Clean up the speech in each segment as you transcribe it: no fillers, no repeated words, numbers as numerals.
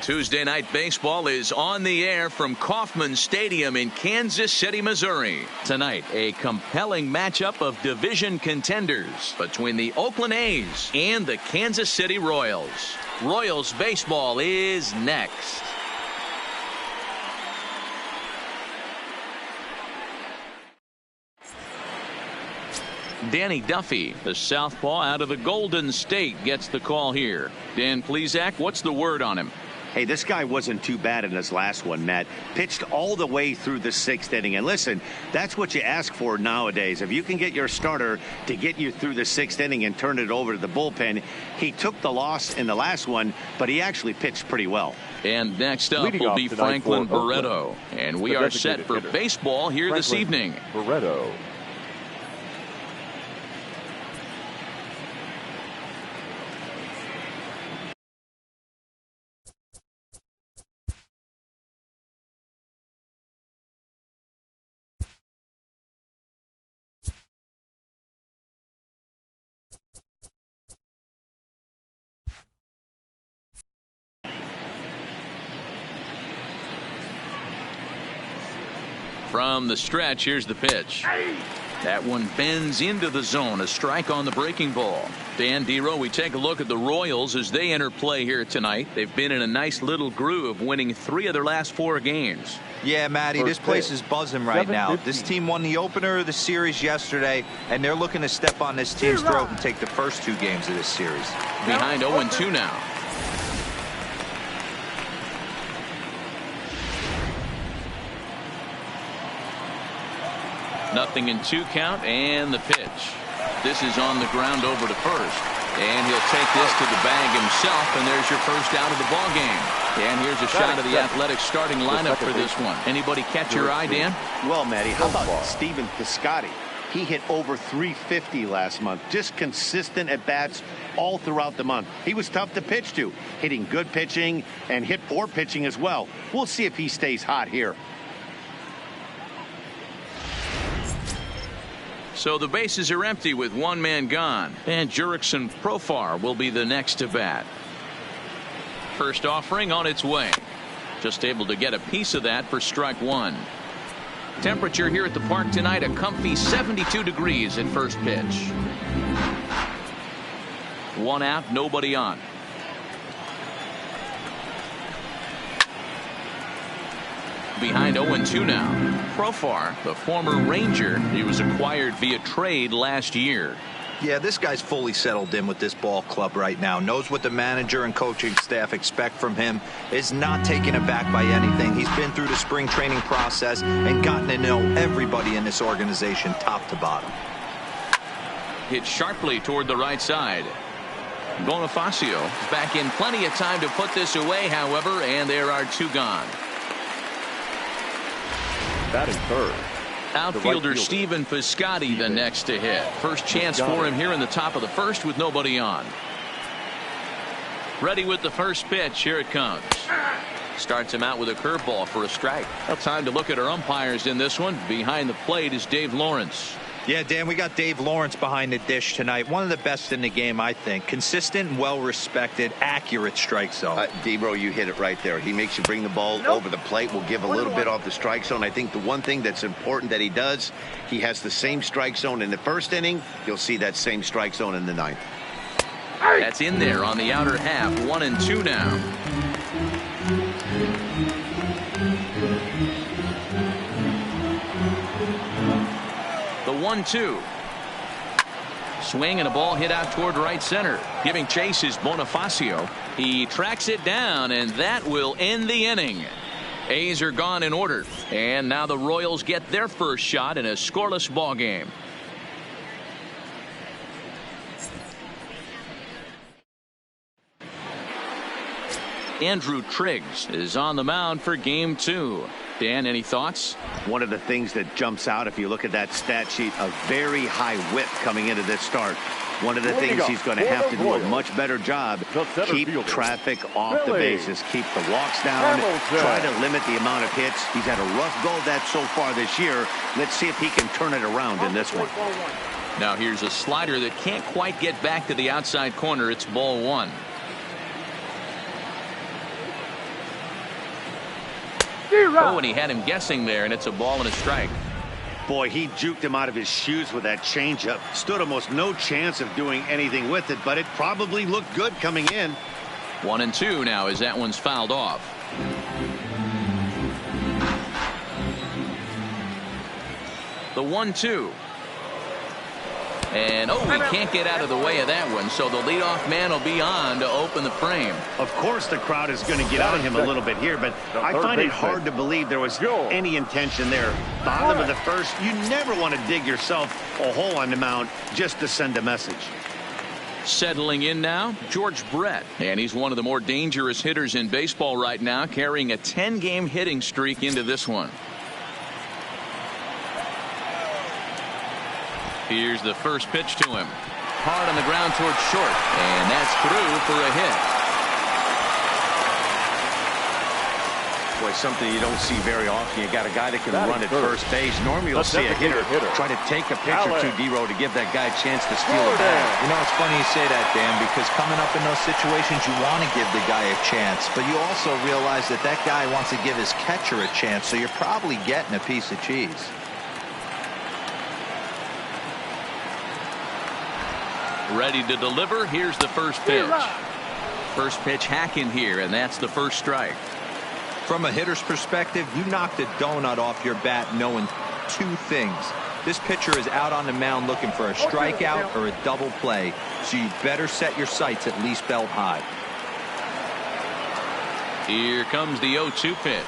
Tuesday Night Baseball is on the air from Kauffman Stadium in Kansas City, Missouri. Tonight, a compelling matchup of division contenders between the Oakland A's and the Kansas City Royals. Royals baseball is next. Danny Duffy, the southpaw out of the Golden State, gets the call here. Dan Plesac, what's the word on him? Hey, this guy wasn't too bad in his last one, Matt. Pitched all the way through the 6th inning. And listen, that's what you ask for nowadays. If you can get your starter to get you through the 6th inning and turn it over to the bullpen. He took the loss in the last one, but he actually pitched pretty well. And next up will be Franklin Barreto. And we are set for baseball here this evening. Barreto. From the stretch, here's the pitch. That one bends into the zone. A strike on the breaking ball. Dan Dero, we take a look at the Royals as they enter play here tonight. They've been in a nice little groove, winning 3 of their last 4 games. Yeah, Matty, this place is buzzing right now. This team won the opener of the series yesterday, and they're looking to step on this team's throat and take the first 2 games of this series. Behind 0-2 now. Nothing in 2 count, and the pitch. This is on the ground over to first. And he'll take this to the bag himself, and there's your first out of the ball game. And here's a shot of the Athletic starting lineup for this one. Anybody catch your eye, Dan? Well, Matty, how about Stephen Piscotty? He hit over 350 last month. Just consistent at bats all throughout the month. He was tough to pitch to, hitting good pitching and hit poor pitching as well. We'll see if he stays hot here. So the bases are empty with 1 man gone. And Jurickson Profar will be the next to bat. First offering on its way. Just able to get a piece of that for strike 1. Temperature here at the park tonight, a comfy 72 degrees at first pitch. 1 out, nobody on. Behind 0-2 now. Profar, the former Ranger, he was acquired via trade last year. Yeah, this guy's fully settled in with this ball club right now. Knows what the manager and coaching staff expect from him. Is not taken aback by anything. He's been through the spring training process and gotten to know everybody in this organization top to bottom. Hit sharply toward the right side. Bonifacio back in plenty of time to put this away, however, and there are 2 gone. Batting third. Outfielder Stephen Piscotty the next to hit. First chance for him here in the top of the first with nobody on. Ready with the first pitch. Here it comes. Starts him out with a curveball for a strike. Well, time to look at our umpires in this one. Behind the plate is Dave Lawrence. Yeah, Dan, we got Dave Lawrence behind the dish tonight. One of the best in the game, I think. Consistent, well-respected, accurate strike zone. Debro, you hit it right there. He makes you bring the ball over the plate. Will give a little bit off the strike zone. I think the one thing that's important that he does, he has the same strike zone in the first inning. You'll see that same strike zone in the 9th. That's in there on the outer half. 1-2 now. The 1-2. Swing and a ball hit out toward right center. Giving chase is Bonifacio. He tracks it down, and that will end the inning. A's are gone in order, and now the Royals get their first shot in a scoreless ball game. Andrew Triggs is on the mound for game 2. Dan, any thoughts? One of the things that jumps out if you look at that stat sheet, a very high whip coming into this start. One of the things he's going to have to do a much better job, keep traffic off the bases, keep the walks down, try to limit the amount of hits. He's had a rough go of that so far this year. Let's see if he can turn it around in this one. Now here's a slider that can't quite get back to the outside corner. It's ball 1. Oh, and he had him guessing there, and it's a ball and a strike. Boy, he juked him out of his shoes with that changeup. Stood almost no chance of doing anything with it, but it probably looked good coming in. 1-2 now as that one's fouled off. The 1-2. And, he can't get out of the way of that one, so the leadoff man will be on to open the frame. Of course the crowd is going to get on him a little bit here, but I find it hard to believe there was any intention there. Bottom of the first, you never want to dig yourself a hole on the mound just to send a message. Settling in now, George Brett. And he's one of the more dangerous hitters in baseball right now, carrying a 10-game hitting streak into this one. Here's the first pitch to him. Hard on the ground towards short. And that's through for a hit. Boy, something you don't see very often. You got a guy that can run at first base. Normally you'll see a hitter try to take a pitch or two, D-Row, to give that guy a chance to steal a bag. You know, it's funny you say that, Dan, because coming up in those situations, you want to give the guy a chance, but you also realize that that guy wants to give his catcher a chance, so you're probably getting a piece of cheese. Ready to deliver. Here's the first pitch. First pitch hacking here, and that's the first strike. From a hitter's perspective, you knocked a donut off your bat knowing two things. This pitcher is out on the mound looking for a strikeout or a double play, so you better set your sights at least belt high. Here comes the 0-2 pitch.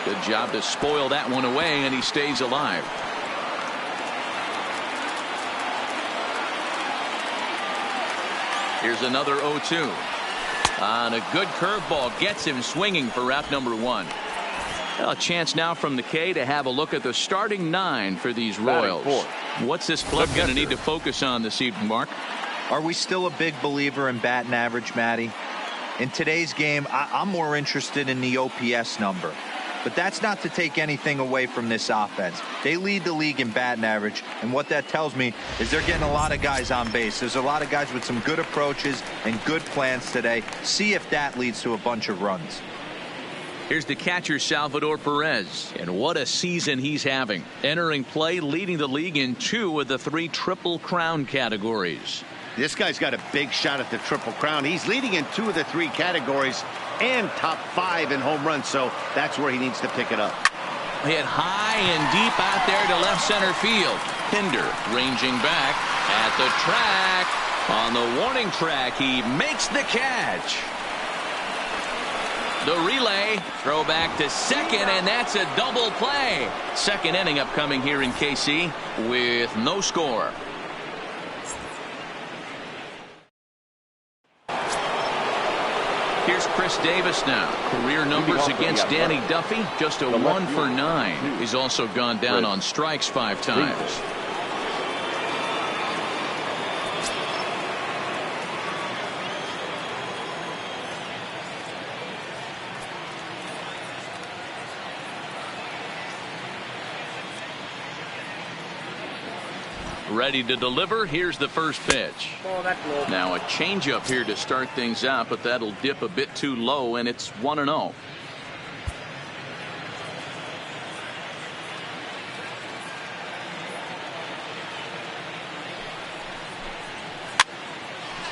Good job to spoil that one away, and he stays alive. Here's another 0-2. On a good curveball, gets him swinging for out number one. Well, a chance now from the K to have a look at the starting 9 for these Royals. What's this club going to need to focus on this evening, Mark? Are we still a big believer in batting average, Matty? In today's game, I'm more interested in the OPS number. But that's not to take anything away from this offense. They lead the league in batting average, and what that tells me is they're getting a lot of guys on base. There's a lot of guys with some good approaches and good plans today. See if that leads to a bunch of runs. Here's the catcher, Salvador Perez, and what a season he's having. Entering play, leading the league in 2 of the 3 Triple Crown categories. This guy's got a big shot at the Triple Crown. He's leading in 2 of the 3 categories and top 5 in home runs, so that's where he needs to pick it up. Hit high and deep out there to left center field. Pinder ranging back at the track. On the warning track, he makes the catch. The relay, throw back to second, and that's a double play. Second inning upcoming here in KC with no score. Here's Chris Davis now. Career numbers against Danny Duffy, just a 1 for 9. He's also gone down on strikes 5 times. Ready to deliver. Here's the first pitch. Now a changeup here to start things out, but that'll dip a bit too low, and it's 1-0.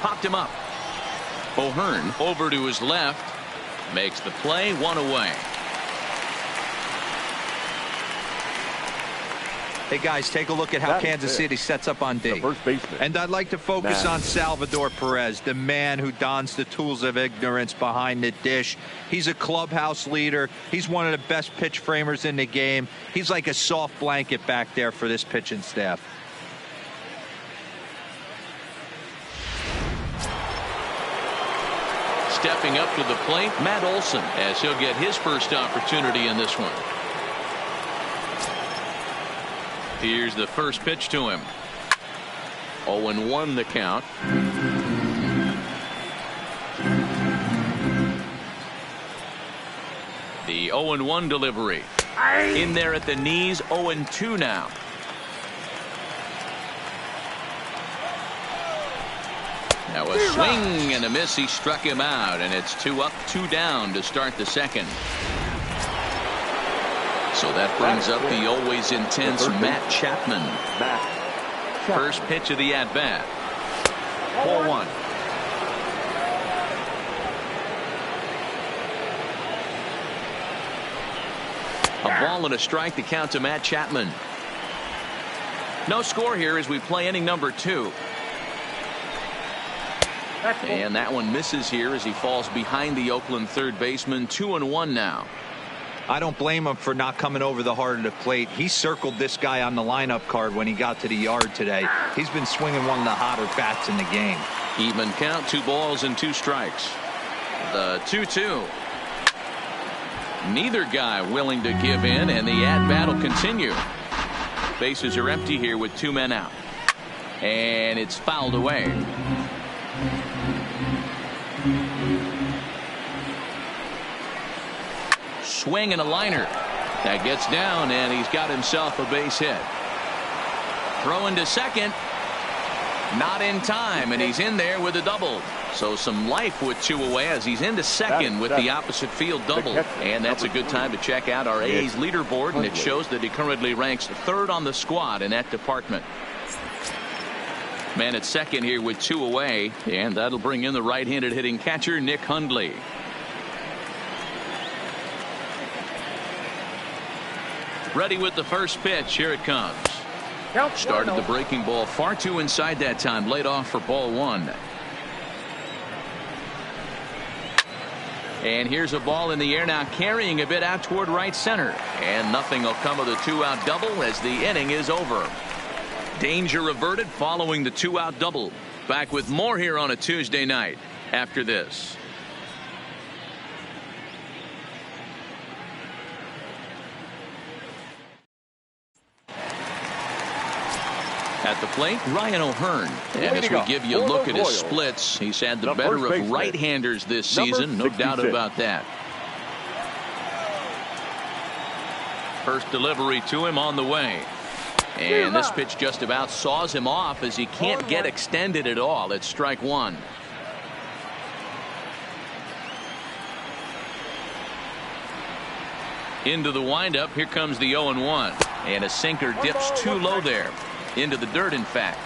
Popped him up. O'Hearn over to his left. Makes the play, 1 away. Hey, guys, take a look at how Kansas City sets up on D. And I'd like to focus on Salvador Perez, the man who dons the tools of ignorance behind the dish. He's a clubhouse leader. He's one of the best pitch framers in the game. He's like a soft blanket back there for this pitching staff. Stepping up to the plate, Matt Olson, as he'll get his first opportunity in this one. Here's the first pitch to him. 0-1 the count. The 0-1 delivery. In there at the knees, 0-2 now. Now a swing and a miss. He struck him out, and it's 2 up, 2 down to start the second. So that brings up the always intense Matt Chapman. First pitch of the at-bat. 4-1. A ball and a strike to count to Matt Chapman. No score here as we play inning number 2. And that one misses here as he falls behind the Oakland third baseman. 2-1 now. I don't blame him for not coming over the heart of the plate. He circled this guy on the lineup card when he got to the yard today. He's been swinging one of the hotter bats in the game. Even count, 2 balls and 2 strikes. The 2-2. Neither guy willing to give in, and the at-bat will continue. Bases are empty here with 2 men out. And it's fouled away. Swing and a liner. That gets down, and he's got himself a base hit. Throwing to second. Not in time, and he's in there with a double. So some life with 2 away as he's into second with the opposite field double. And that's a good time to check out our A's leaderboard, and it shows that he currently ranks 3rd on the squad in that department. Man at second here with 2 away, and that'll bring in the right-handed hitting catcher Nick Hundley. Ready with the first pitch. Here it comes. Started the breaking ball far too inside that time. Laid off for ball 1. And here's a ball in the air now, carrying a bit out toward right center. And nothing will come of the 2-out double as the inning is over. Danger averted following the 2-out double. Back with more here on a Tuesday night after this. At the plate, Ryan O'Hearn. And as we give you a look at his splits, he's had the better of right-handers this season, no doubt about that. First delivery to him on the way. And this pitch just about saws him off as he can't get extended at all. It's strike 1. Into the windup. Here comes the 0-1. And a sinker dips too low there. Into the dirt, in fact.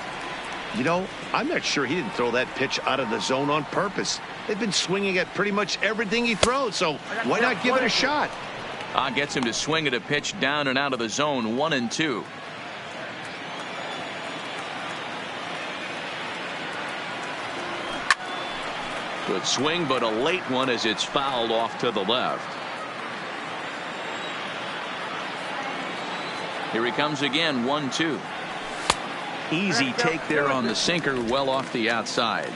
You know, I'm not sure he didn't throw that pitch out of the zone on purpose. They've been swinging at pretty much everything he throws, so why not give it a shot? Gets him to swing at a pitch down and out of the zone. 1-2. Good swing, but a late one as it's fouled off to the left. Here he comes again. 1-2. Easy take there on the sinker, well off the outside.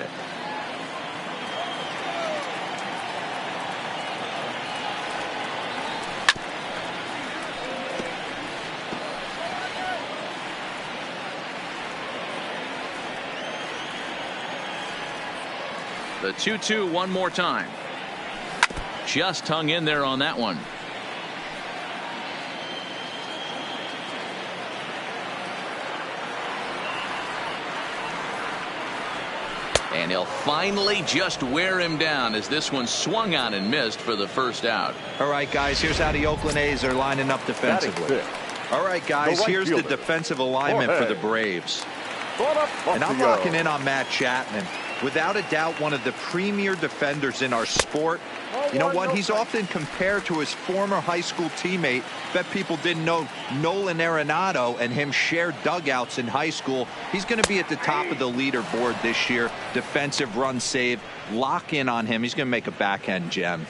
The 2-2 one more time. Just hung in there on that one. And he'll finally just wear him down as this one swung on and missed for the first out. All right, guys, here's how the Oakland A's are lining up defensively. All right, guys, here's the defensive alignment for the Braves. And I'm locking in on Matt Chapman. Without a doubt, one of the premier defenders in our sport. You know what? He's often compared to his former high school teammate. Bet people didn't know Nolan Arenado and him shared dugouts in high school. He's going to be at the top of the leaderboard this year. Defensive run save. Lock in on him. He's going to make a backhand gem.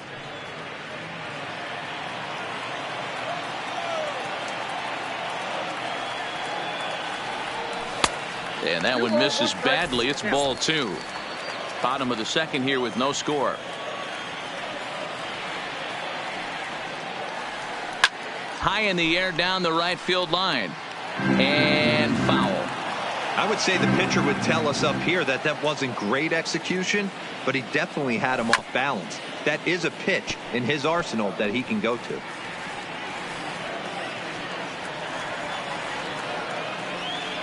And that one misses badly. It's ball 2. Bottom of the second here with no score. High in the air down the right field line. And foul. I would say the pitcher would tell us up here that that wasn't great execution, but he definitely had him off balance. That is a pitch in his arsenal that he can go to.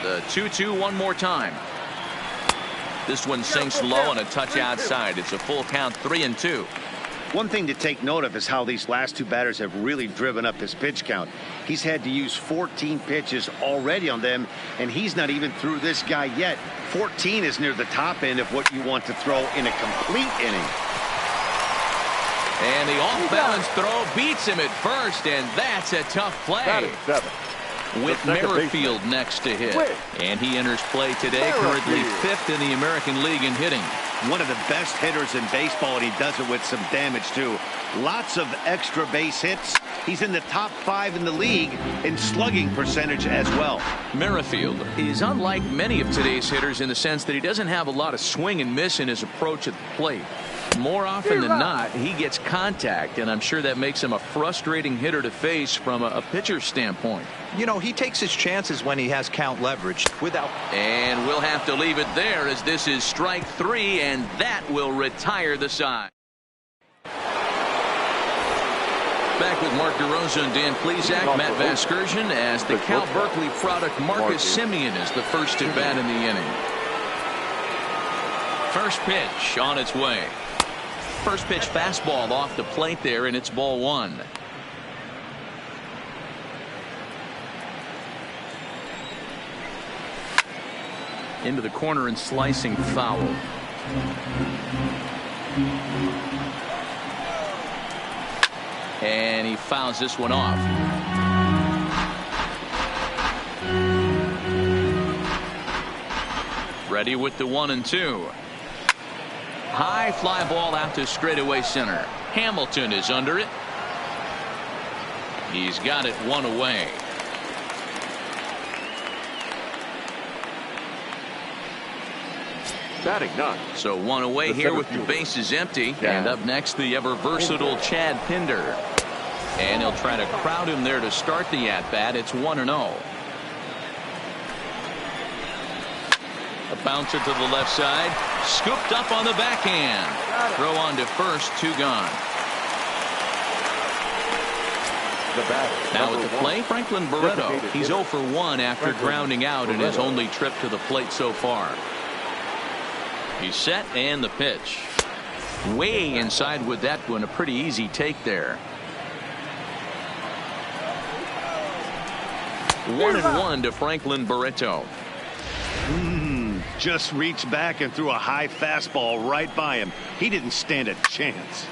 The 2-2 one more time. This one sinks low and a touch outside. It's a full count, 3-2. One thing to take note of is how these last two batters have really driven up his pitch count. He's had to use 14 pitches already on them, and he's not even through this guy yet. 14 is near the top end of what you want to throw in a complete inning. And the off-balance throw beats him at first, and that's a tough play. With Merrifield next to hit. And he enters play today, currently 5th in the American League in hitting. One of the best hitters in baseball, and he does it with some damage, too. Lots of extra base hits. He's in the top 5 in the league in slugging percentage as well. Merrifield is unlike many of today's hitters in the sense that he doesn't have a lot of swing and miss in his approach at the plate. More often than not, he gets contact, and I'm sure that makes him a frustrating hitter to face from a pitcher's standpoint. You know, he takes his chances when he has count leverage without. And we'll have to leave it there as this is strike 3, and that will retire the side. Back with Mark DeRosa and Dan Plesac, Matt Vasgersian, as the Cal Berkeley product Marcus Semien is the first at bat in the inning. First pitch on its way. First pitch fastball off the plate there, and it's ball 1. Into the corner and slicing foul. And he fouls this one off. Ready with the 1-2. High fly ball out to straightaway center. Hamilton is under it. He's got it 1 away. Batting none. So 1 away here with the bases empty. And up next, the ever versatile Chad Pinder. And he'll try to crowd him there to start the at-bat. It's 1-0. A bouncer to the left side. Scooped up on the backhand. Throw on to first. 2 gone. Now at the plate, Franklin Barreto. He's 0 for 1 after grounding out in his only trip to the plate so far. He's set, and the pitch. Way inside with that one. A pretty easy take there. 1-1 to Franklin Barreto. Just reached back and threw a high fastball right by him. He didn't stand a chance.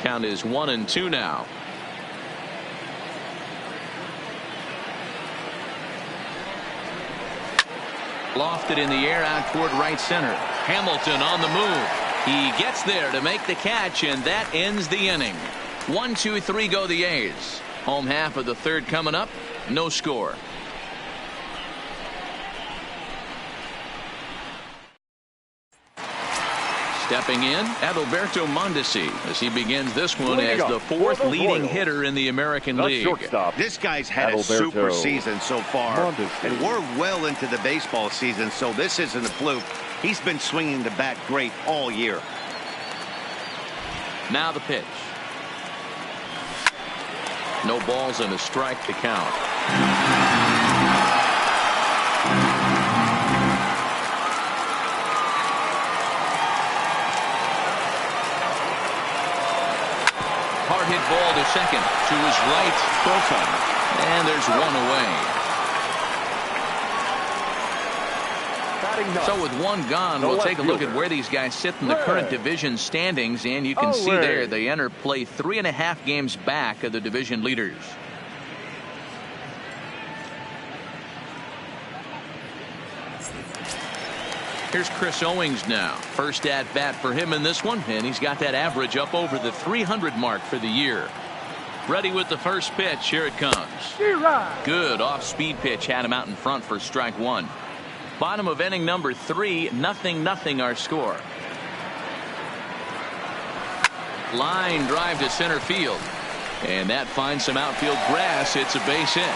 Count is 1-2 now. Lofted in the air out toward right center. Hamilton on the move. He gets there to make the catch, and that ends the inning. 1, 2, 3 go the A's. Home half of the third coming up. No score. Stepping in, Adalberto Mondesi as he begins this one as the 4th leading hitter in the American League. This guy's had a super season so far, and we're well into the baseball season, so this isn't a fluke. He's been swinging the bat great all year. Now the pitch. No balls and a strike to count. Hard hit ball to second. To his right. And there's 1 away. So with 1 gone, we'll take a look at where these guys sit in the current division standings, and you can see there they enter play 3.5 games back of the division leaders. Here's Chris Owings now. First at bat for him in this one, and he's got that average up over the 300 mark for the year. Ready with the first pitch. Here it comes. Good off-speed pitch had him out in front for strike 1. Bottom of inning number 3, 0-0 our score. Line drive to center field, and that finds some outfield grass. It's a base hit.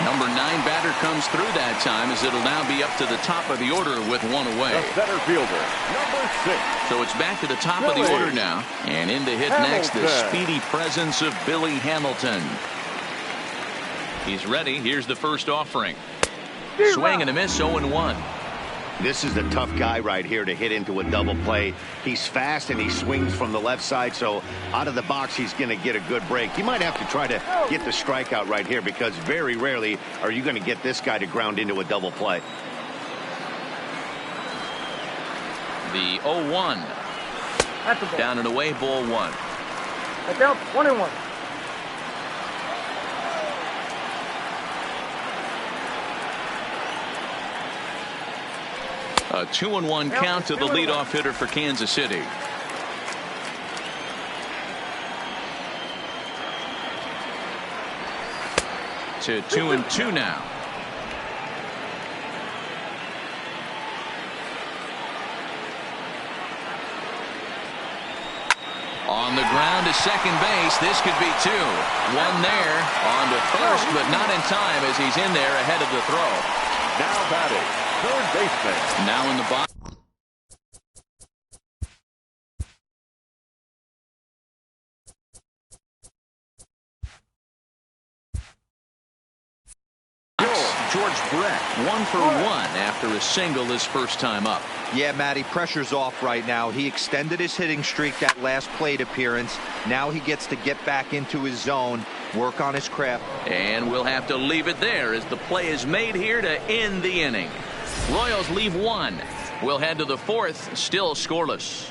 Number 9 batter comes through that time, as it'll now be up to the top of the order with 1 away. The center fielder, number 6. So it's back to the top of the order now, and in to hit next, the speedy presence of Billy Hamilton. He's ready. Here's the first offering. Swing and a miss. 0-1. This is the tough guy right here to hit into a double play. He's fast and he swings from the left side, so out of the box he's going to get a good break. You might have to try to get the strikeout right here because very rarely are you going to get this guy to ground into a double play. The 0-1. Down and away, ball one. Down 1-1. A 2-1 count to the leadoff hitter for Kansas City. To 2-2 now. On the ground to second base. This could be two. One there. On to first, but not in time as he's in there ahead of the throw. Now batting, third baseman. Now in the box. George Brett, 1 for 1 after a single his first time up. Yeah, Matty, pressure's off right now. He extended his hitting streak that last plate appearance. Now he gets to get back into his zone, work on his craft. And we'll have to leave it there as the play is made here to end the inning. Royals leave one. We'll head to the fourth, still scoreless.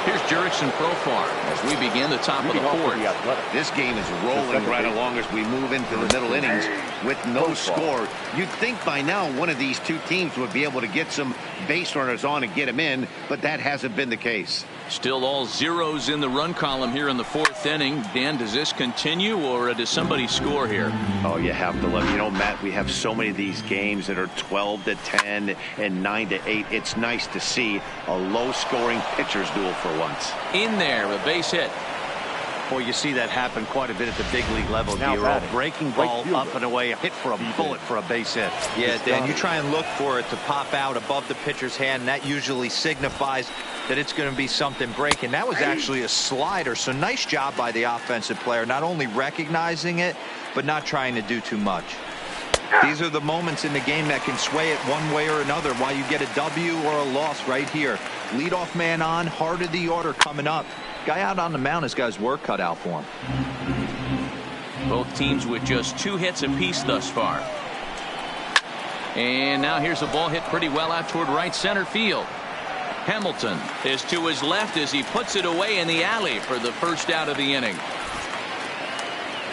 Here's Jurickson Profar as we begin the top of the fourth. This game is rolling right along as we move into the middle innings with no score. You'd think by now one of these two teams would be able to get some base runners on and get them in, but that hasn't been the case. Still all zeros in the run column here in the fourth inning. Dan, does this continue or does somebody score here? Oh, you have to look. You know, Matt, we have so many of these games that are 12-10 and 9-8. It's nice to see a low-scoring pitcher's duel for once. In there, a base hit. Boy, you see that happen quite a bit at the big league level. You're breaking ball up and away, hit for a bullet for a base hit. Yeah, Dan, you try and look for it to pop out above the pitcher's hand, and that usually signifies that it's going to be something breaking. That was actually a slider, so nice job by the offensive player, not only recognizing it, but not trying to do too much. These are the moments in the game that can sway it one way or another, why you get a W or a loss right here. Leadoff man on, heart of the order coming up. Guy out on the mound has got his work cut out for him. Both teams with just 2 hits apiece thus far. And now here's a ball hit pretty well out toward right center field. Hamilton is to his left as he puts it away in the alley for the first out of the inning.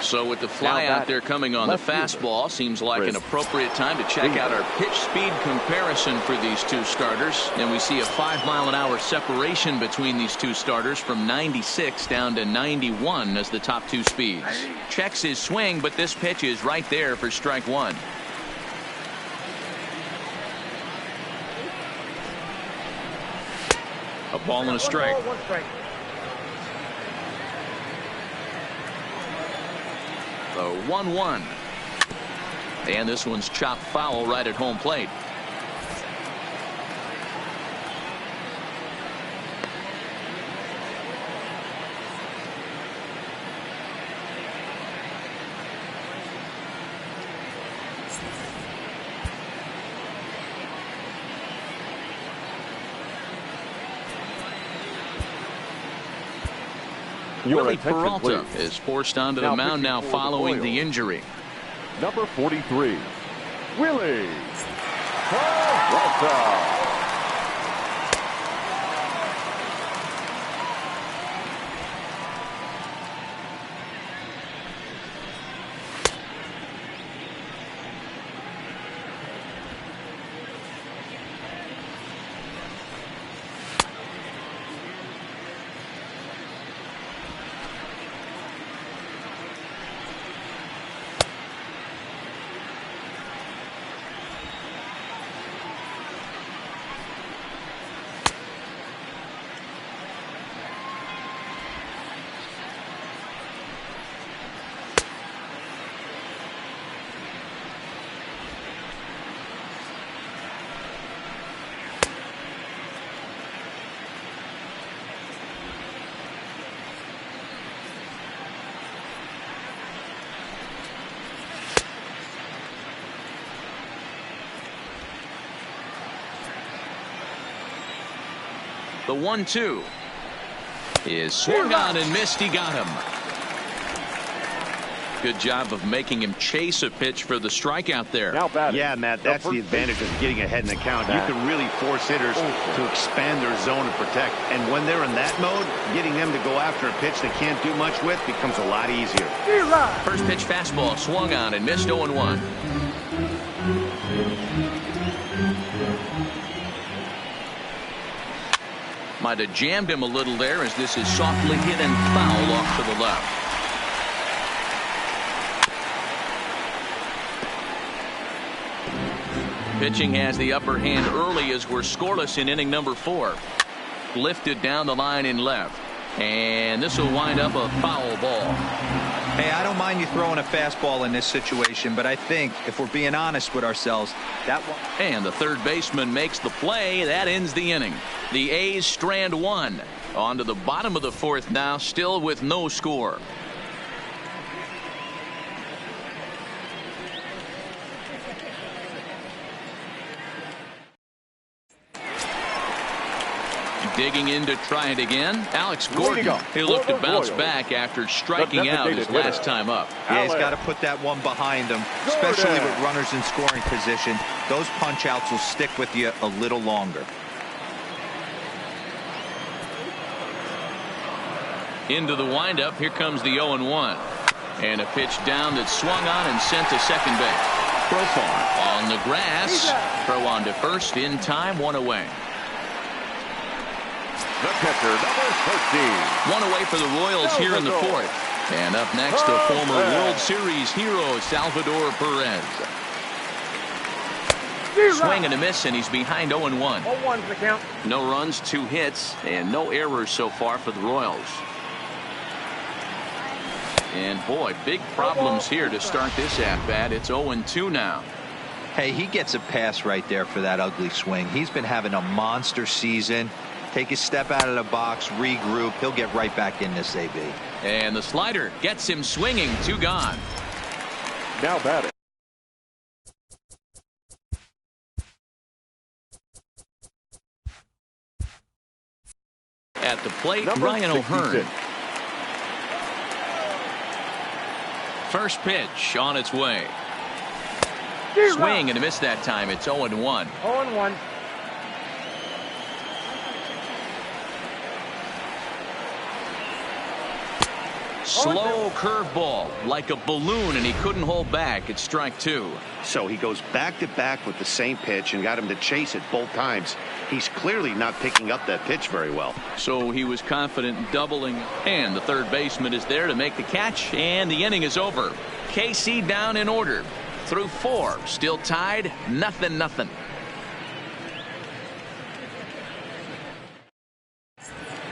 So with the fly out there coming on the fastball, seems like an appropriate time to check out our pitch speed comparison for these two starters. And we see a 5-mile-an-hour separation between these two starters from 96 down to 91 as the top two speeds. Checks his swing, but this pitch is right there for strike one. A ball and a strike. The 1-1. And this one's chopped foul right at home plate. Willie Peralta is forced onto the mound now following the injury. Number 43, Willie Peralta. The 1-2 is swung on and missed. He got him. Good job of making him chase a pitch for the strikeout there. Yeah, Matt, that's the advantage of getting ahead in the count. You can really force hitters to expand their zone and protect. And when they're in that mode, getting them to go after a pitch they can't do much with becomes a lot easier. First pitch fastball swung on and missed. 0-1. Might have jammed him a little there as this is softly hit and foul off to the left. Pitching has the upper hand early as we're scoreless in inning number 4. Lifted down the line in left. And this will wind up a foul ball. Hey, I don't mind you throwing a fastball in this situation, but I think if we're being honest with ourselves, that one. And the third baseman makes the play. That ends the inning. The A's strand one. On to the bottom of the 4th now, still with no score. Digging in to try it again. Alex Gordon. He'll look to bounce back after striking out his last time up. Yeah, he's got to put that one behind him, especially with runners in scoring position. Those punch outs will stick with you a little longer. Into the windup. Here comes the 0-1. And a pitch down that swung on and sent to second base. Profar on the grass. Throw on to first in time. 1 away. The pitcher, number 13. 1 away for the Royals here in the 4th. And up next, the former World Series hero, Salvador Perez. Swing and a miss, and he's behind 0-1. 0-1's the count. No runs, 2 hits, and no errors so far for the Royals. And boy, big problems here to start this at-bat. It's 0-2 now. Hey, he gets a pass right there for that ugly swing. He's been having a monster season. Take a step out of the box, regroup. He'll get right back in this AB. And the slider gets him swinging. 2 gone. Now batting. At the plate, Number Ryan 66. O'Hearn. First pitch on its way. Swing and a miss that time. It's 0-1. 0-1. Slow curveball like a balloon, and he couldn't hold back. It's strike 2. So he goes back to back with the same pitch and got him to chase it both times. He's clearly not picking up that pitch very well. So he was confident doubling, and the third baseman is there to make the catch, and the inning is over. KC down in order through 4, still tied 0-0.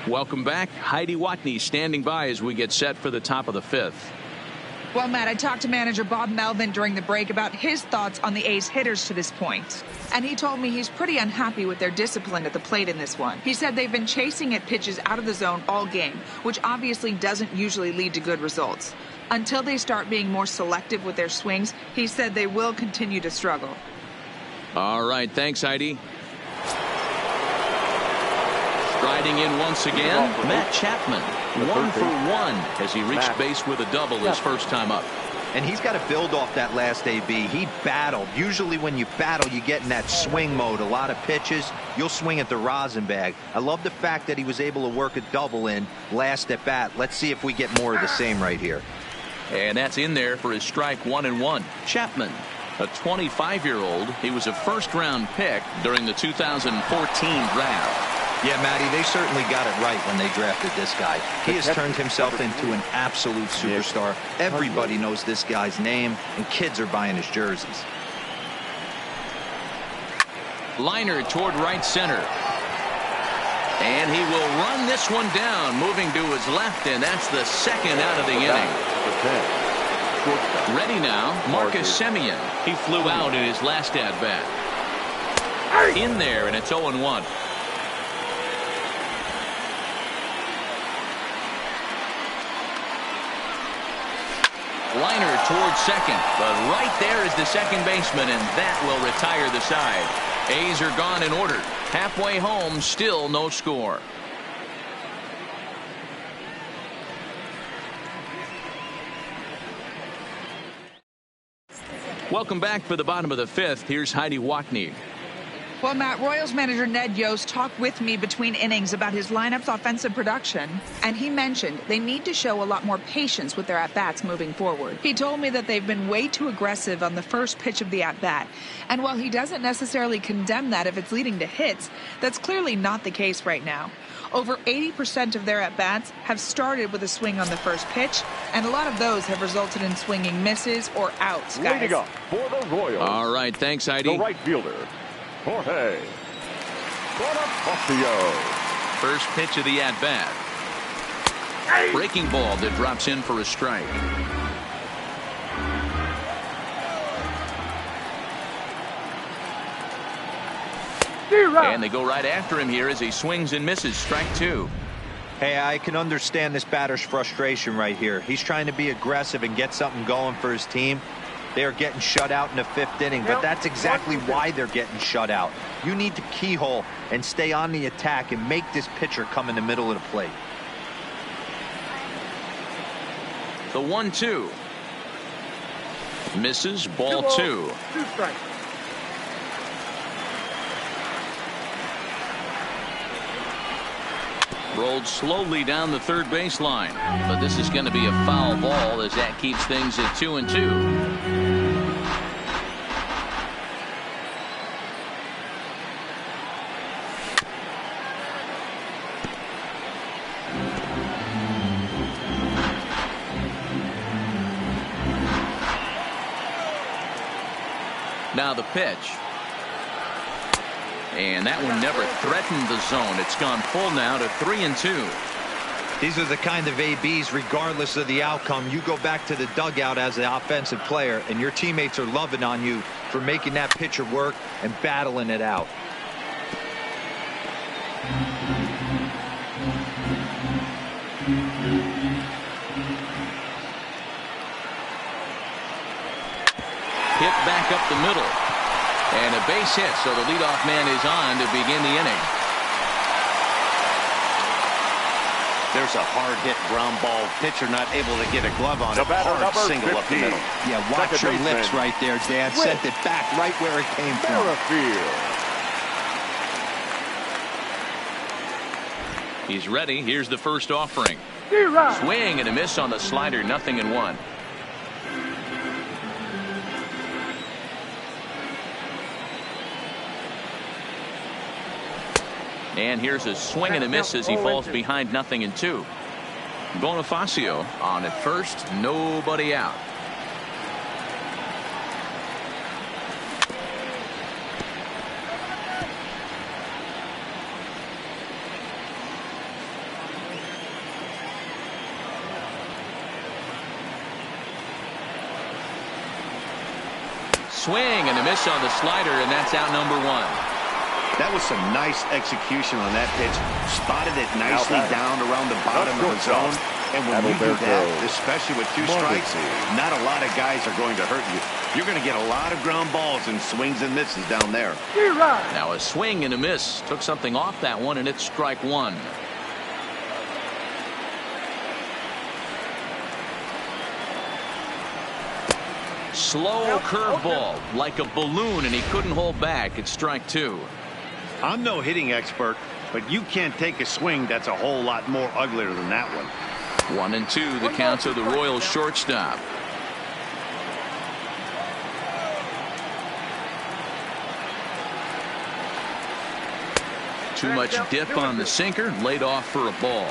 Welcome back. Heidi Watney standing by as we get set for the top of the 5th. Well, Matt, I talked to manager Bob Melvin during the break about his thoughts on the A's hitters to this point. And he told me he's pretty unhappy with their discipline at the plate in this one. He said they've been chasing at pitches out of the zone all game, which obviously doesn't usually lead to good results. Until they start being more selective with their swings, he said they will continue to struggle. All right. Thanks, Heidi. Striding in once again, Matt Chapman. 1 for 1 as he reached base with a double his first time up. And he's got to build off that last AB. He battled. Usually when you battle, you get in that swing mode. A lot of pitches, you'll swing at the rosin bag. I love the fact that he was able to work a double in last at bat. Let's see if we get more of the same right here. And that's in there for his strike 1-1. Chapman, a 25-year-old. He was a first-round pick during the 2014 draft. Yeah, Matty, they certainly got it right when they drafted this guy. He has turned himself into an absolute superstar. Everybody knows this guy's name, and kids are buying his jerseys. Liner toward right center. And he will run this one down, moving to his left, and that's the second out of the inning. Ready now, Marcus Semien. He flew out in his last at-bat. In there, and it's 0-1. Liner towards second, but right there is the second baseman, and that will retire the side. A's are gone in order. Halfway home, still no score. Welcome back for the bottom of the fifth. Here's Heidi Wackney. Well, Matt, Royals manager Ned Yost talked with me between innings about his lineup's offensive production, and he mentioned they need to show a lot more patience with their at-bats moving forward. He told me that they've been way too aggressive on the first pitch of the at-bat, and while he doesn't necessarily condemn that if it's leading to hits, that's clearly not the case right now. Over 80% of their at-bats have started with a swing on the first pitch, and a lot of those have resulted in swinging misses or outs, guys. Leading up for the Royals. All right, thanks, Heidi. The right fielder, Jorge Bonifacio. First pitch of the at-bat. Breaking ball that drops in for a strike. And they go right after him here as he swings and misses. Strike two. Hey, I can understand this batter's frustration right here. He's trying to be aggressive and get something going for his team. They are getting shut out in the fifth inning, but that's exactly why they're getting shut out. You need to keyhole and stay on the attack and make this pitcher come in the middle of the plate. The 1-2. Misses. Ball two. 2 strikes. Rolled slowly down the third baseline, but this is going to be a foul ball as that keeps things at 2-2. Now the pitch. And that one never threatened the zone. It's gone full now to 3-2. These are the kind of ABs, regardless of the outcome. You go back to the dugout as an offensive player, and your teammates are loving on you for making that pitcher work and battling it out. Hit back up the middle. And a base hit, so the leadoff man is on to begin the inning. There's a hard-hit ground ball. Pitcher not able to get a glove on it. Hard single 15. up the middle. Yeah, watch your lips right there, Dad. Sent it back right where it came from. He's ready. Here's the first offering. Swing and a miss on the slider. 0-1. And here's a swing and a miss as he falls behind 0-2. Bonifacio on at first. Nobody out. Swing and a miss on the slider, and that's out number 1. That was some nice execution on that pitch. Spotted it nicely down around the bottom of the zone. And when you do that, especially with 2 strikes, not a lot of guys are going to hurt you. You're going to get a lot of ground balls and swings and misses down there. Now a swing and a miss. Took something off that one, and it's strike 1. Slow curveball, like a balloon, and he couldn't hold back. It's strike 2. I'm no hitting expert, but you can't take a swing that's a whole lot more uglier than that one. 1-2, the count of the Royals shortstop. Too much dip on the sinker, laid off for a ball.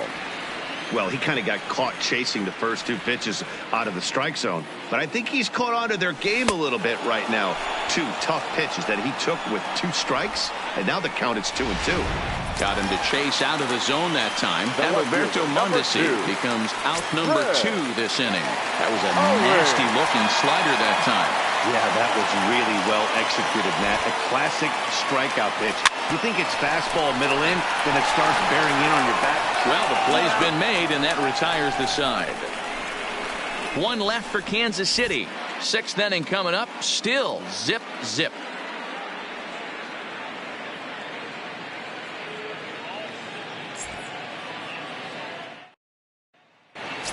Well, he kind of got caught chasing the first 2 pitches out of the strike zone. But I think he's caught on to their game a little bit right now. 2 tough pitches that he took with 2 strikes, and now the count is 2-2. Got him to chase out of the zone that time. Alberto Mondesi becomes out number 2 this inning. That was a nasty-looking slider that time. Yeah, that was really well executed, Matt. A classic strikeout pitch. You think it's fastball middle in, then it starts bearing in on your back. Well, the play's been made, and that retires the side. 1 left for Kansas City. 6th inning coming up. Still zip, zip.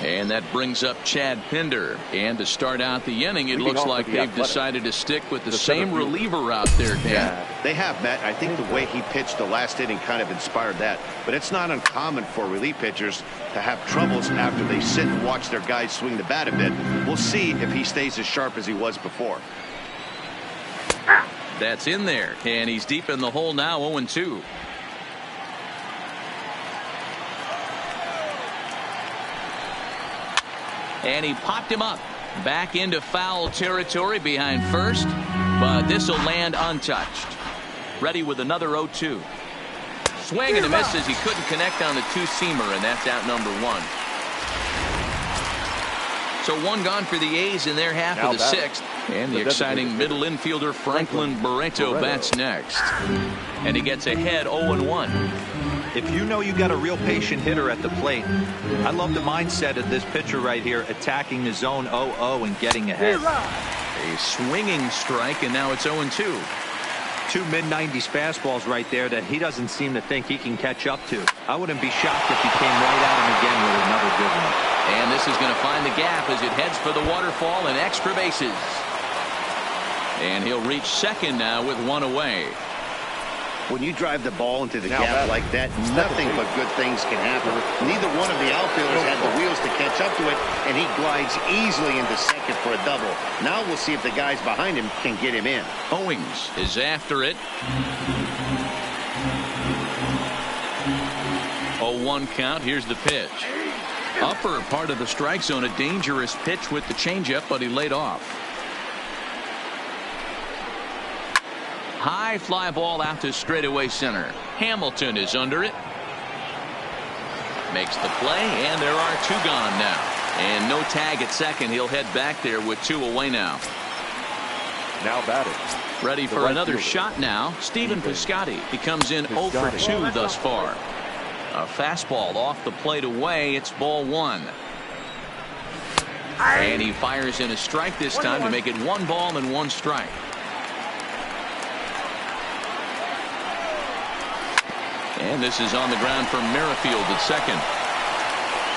And that brings up Chad Pinder. And to start out the inning, it looks like they've decided to stick with the same reliever out there, Dan. Yeah, they have, Matt. I think the way he pitched the last inning kind of inspired that. But it's not uncommon for relief pitchers to have troubles after they sit and watch their guys swing the bat a bit. We'll see if he stays as sharp as he was before. That's in there. And he's deep in the hole now, 0-2. And he popped him up back into foul territory behind first, but this will land untouched. Ready with another 0-2. Swing and a miss as he couldn't connect on the two-seamer, and that's out number one. So one gone for the A's in their half of the sixth. And the exciting middle infielder Franklin Barreto bats next. And he gets ahead 0-1. If you know you got a real patient hitter at the plate, I love the mindset of this pitcher right here, attacking the zone 0-0 and getting ahead. A swinging strike, and now it's 0-2. Two mid-90s fastballs right there that he doesn't seem to think he can catch up to. I wouldn't be shocked if he came right at him again with another good one. And this is going to find the gap as it heads for the waterfall and extra bases. And he'll reach second now with one away. When you drive the ball into the gap like that, nothing but good things can happen. Neither one of the outfielders had the wheels to catch up to it, and he glides easily into second for a double. Now we'll see if the guys behind him can get him in. Owings is after it. 0-1 count. Here's the pitch. Upper part of the strike zone, a dangerous pitch with the changeup, but he laid off. High fly ball out to straightaway center. Hamilton is under it. Makes the play, and there are two gone now. And no tag at second. He'll head back there with two away now. Now batting. Ready for another shot now. Stephen Piscotty. He comes in 0 for 2 thus far. A fastball off the plate away. It's ball one. And he fires in a strike this time to make it 1 ball and 1 strike. And this is on the ground for Merrifield at second.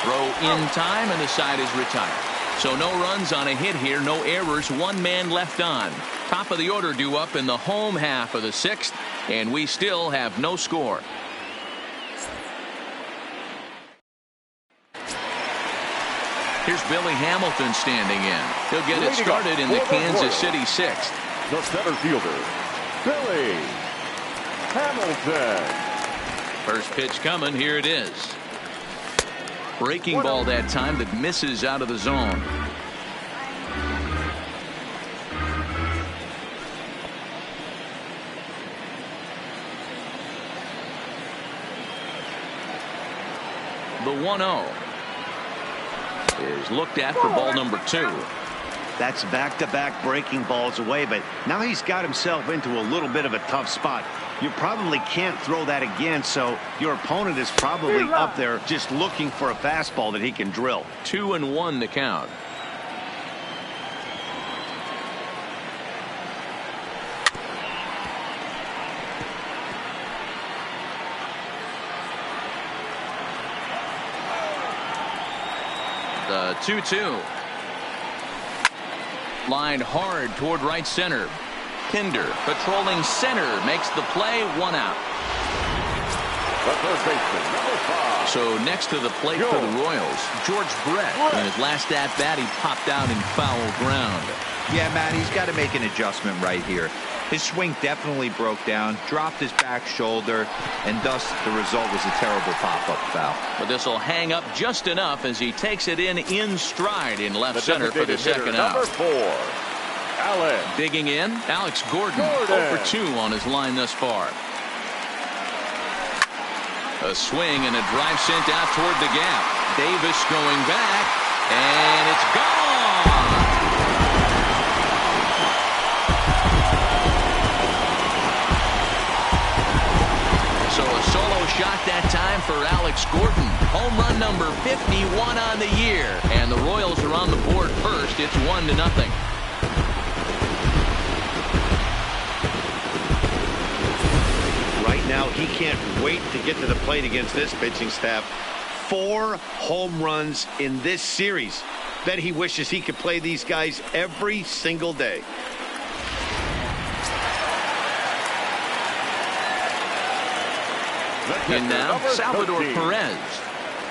Throw in time, and the side is retired. So no runs on a hit here, no errors, 1 man left on. Top of the order due up in the home half of the sixth, and we still have no score. Here's Billy Hamilton standing in. He'll get it started in the Kansas City sixth. The center fielder, Billy Hamilton. First pitch coming. Here it is. Breaking ball that time that misses out of the zone. The 1-0 is looked at for ball number 2. That's back-to-back breaking balls away, but now he's got himself into a little bit of a tough spot. You probably can't throw that again, so your opponent is probably up there just looking for a fastball that he can drill. 2-1 the count. The 2-2. Lined hard toward right center. Pinder patrolling center makes the play, 1 out. The third baseman, number 5. So next to the plate for the Royals, George Brett. In his last at bat, he popped out in foul ground. Yeah, Matt, he's got to make an adjustment right here. His swing definitely broke down, dropped his back shoulder, and thus the result was a terrible pop-up foul. But this will hang up just enough as he takes it in stride in left center for the second out. Number 4, Alex. Digging in, Alex Gordon. 0 for 2 on his line thus far. A swing and a drive sent out toward the gap. Davis going back, and it's gone. So a solo shot that time for Alex Gordon. Home run number 51 on the year. And the Royals are on the board first. It's 1-0. Right now, he can't wait to get to the plate against this pitching staff. 4 home runs in this series. Bet he wishes he could play these guys every single day. And now, Salvador Perez.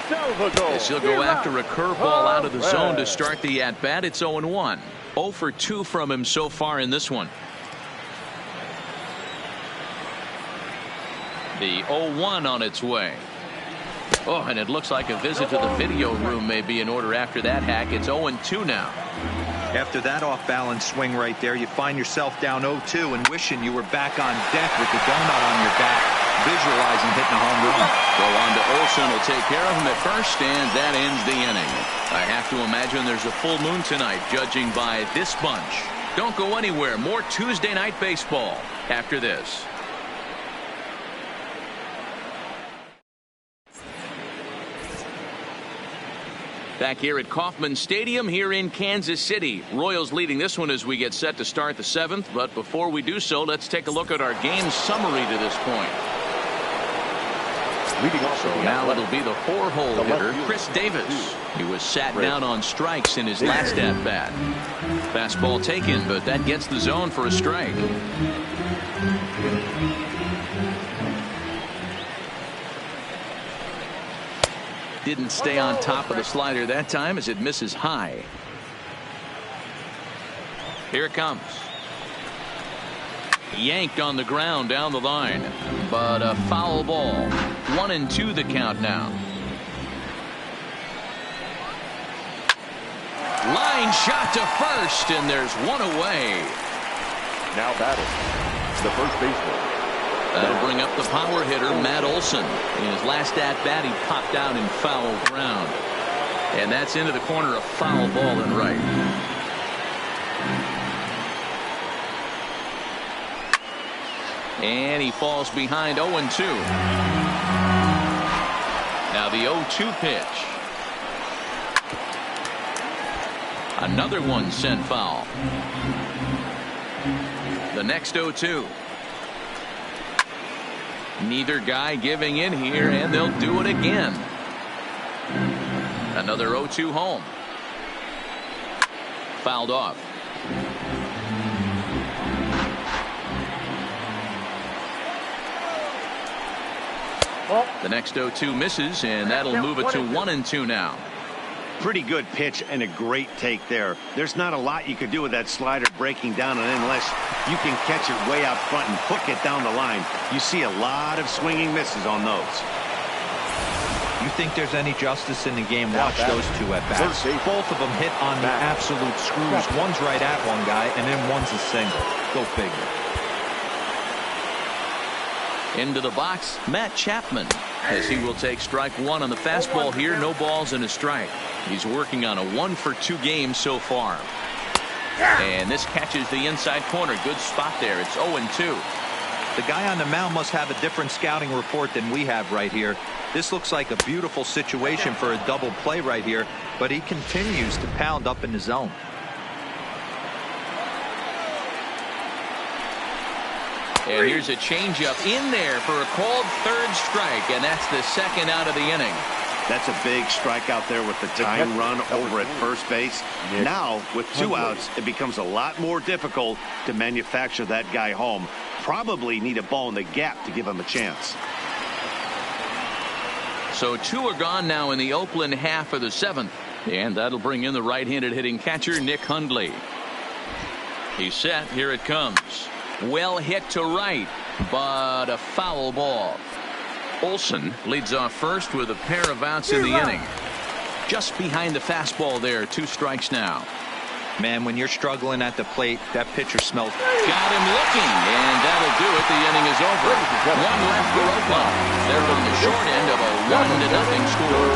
As he'll go after a curveball out of the zone to start the at-bat. It's 0-1. 0 for 2 from him so far in this one. The 0-1 on its way. Oh, and it looks like a visit to the video room may be in order after that hack. It's 0-2 now. After that off-balance swing right there, you find yourself down 0-2 and wishing you were back on deck with the donut on your back, visualizing hitting a home run. Go on to Olsen, will take care of him at first, and that ends the inning. I have to imagine there's a full moon tonight, judging by this bunch. Don't go anywhere. More Tuesday night baseball after this. Back here at Kauffman Stadium here in Kansas City. Royals leading this one as we get set to start the 7th. But before we do so, let's take a look at our game summary to this point. So now it'll be the 4-hole hitter, Chris Davis. He was sat down on strikes in his last at-bat. Fastball taken, but that gets the zone for a strike. Didn't stay on top of the slider that time as it misses high. Here it comes. Yanked on the ground down the line, but a foul ball. 1-2 the count now. Line shot to first, and there's one away. Now batting, the first baseman. That'll bring up the power hitter, Matt Olson. In his last at-bat, he popped out in foul ground. And that's into the corner, a foul ball and right. And he falls behind 0-2. Now the 0-2 pitch. Another one sent foul. The next 0-2. Neither guy giving in here, and they'll do it again. Another 0-2 home. Fouled off. The next 0-2 misses, and that'll move it to 1-2 now. Pretty good pitch and a great take there. There's not a lot you could do with that slider breaking down, and unless you can catch it way out front and hook it down the line, you see a lot of swinging misses on those. You think there's any justice in the game? Watch those two at bats. Both of them hit on the absolute screws. One's right at one guy, and then one's a single. Go figure. Into the box, Matt Chapman, as he will take strike one on the fastball here. No balls and a strike. He's working on a 1-for-2 game so far. And this catches the inside corner. Good spot there. It's 0-2. The guy on the mound must have a different scouting report than we have right here. This looks like a beautiful situation for a double play right here, but he continues to pound up in the zone. And here's a changeup in there for a called third strike, and that's the second out of the inning. That's a big strikeout there with the tying run over at first base. Now, with 2 outs, it becomes a lot more difficult to manufacture that guy home. Probably need a ball in the gap to give him a chance. So 2 are gone now in the Oakland half of the 7th. And that'll bring in the right-handed hitting catcher, Nick Hundley. He's set. Here it comes. Well hit to right, but a foul ball. Olsen leads off first with a pair of outs in the inning. Just behind the fastball there. 2 strikes now. Man, when you're struggling at the plate, that pitcher smells. Got him looking, and that'll do it. The inning is over. 1 left for Oakland. They're on the short end of a 1-0 score.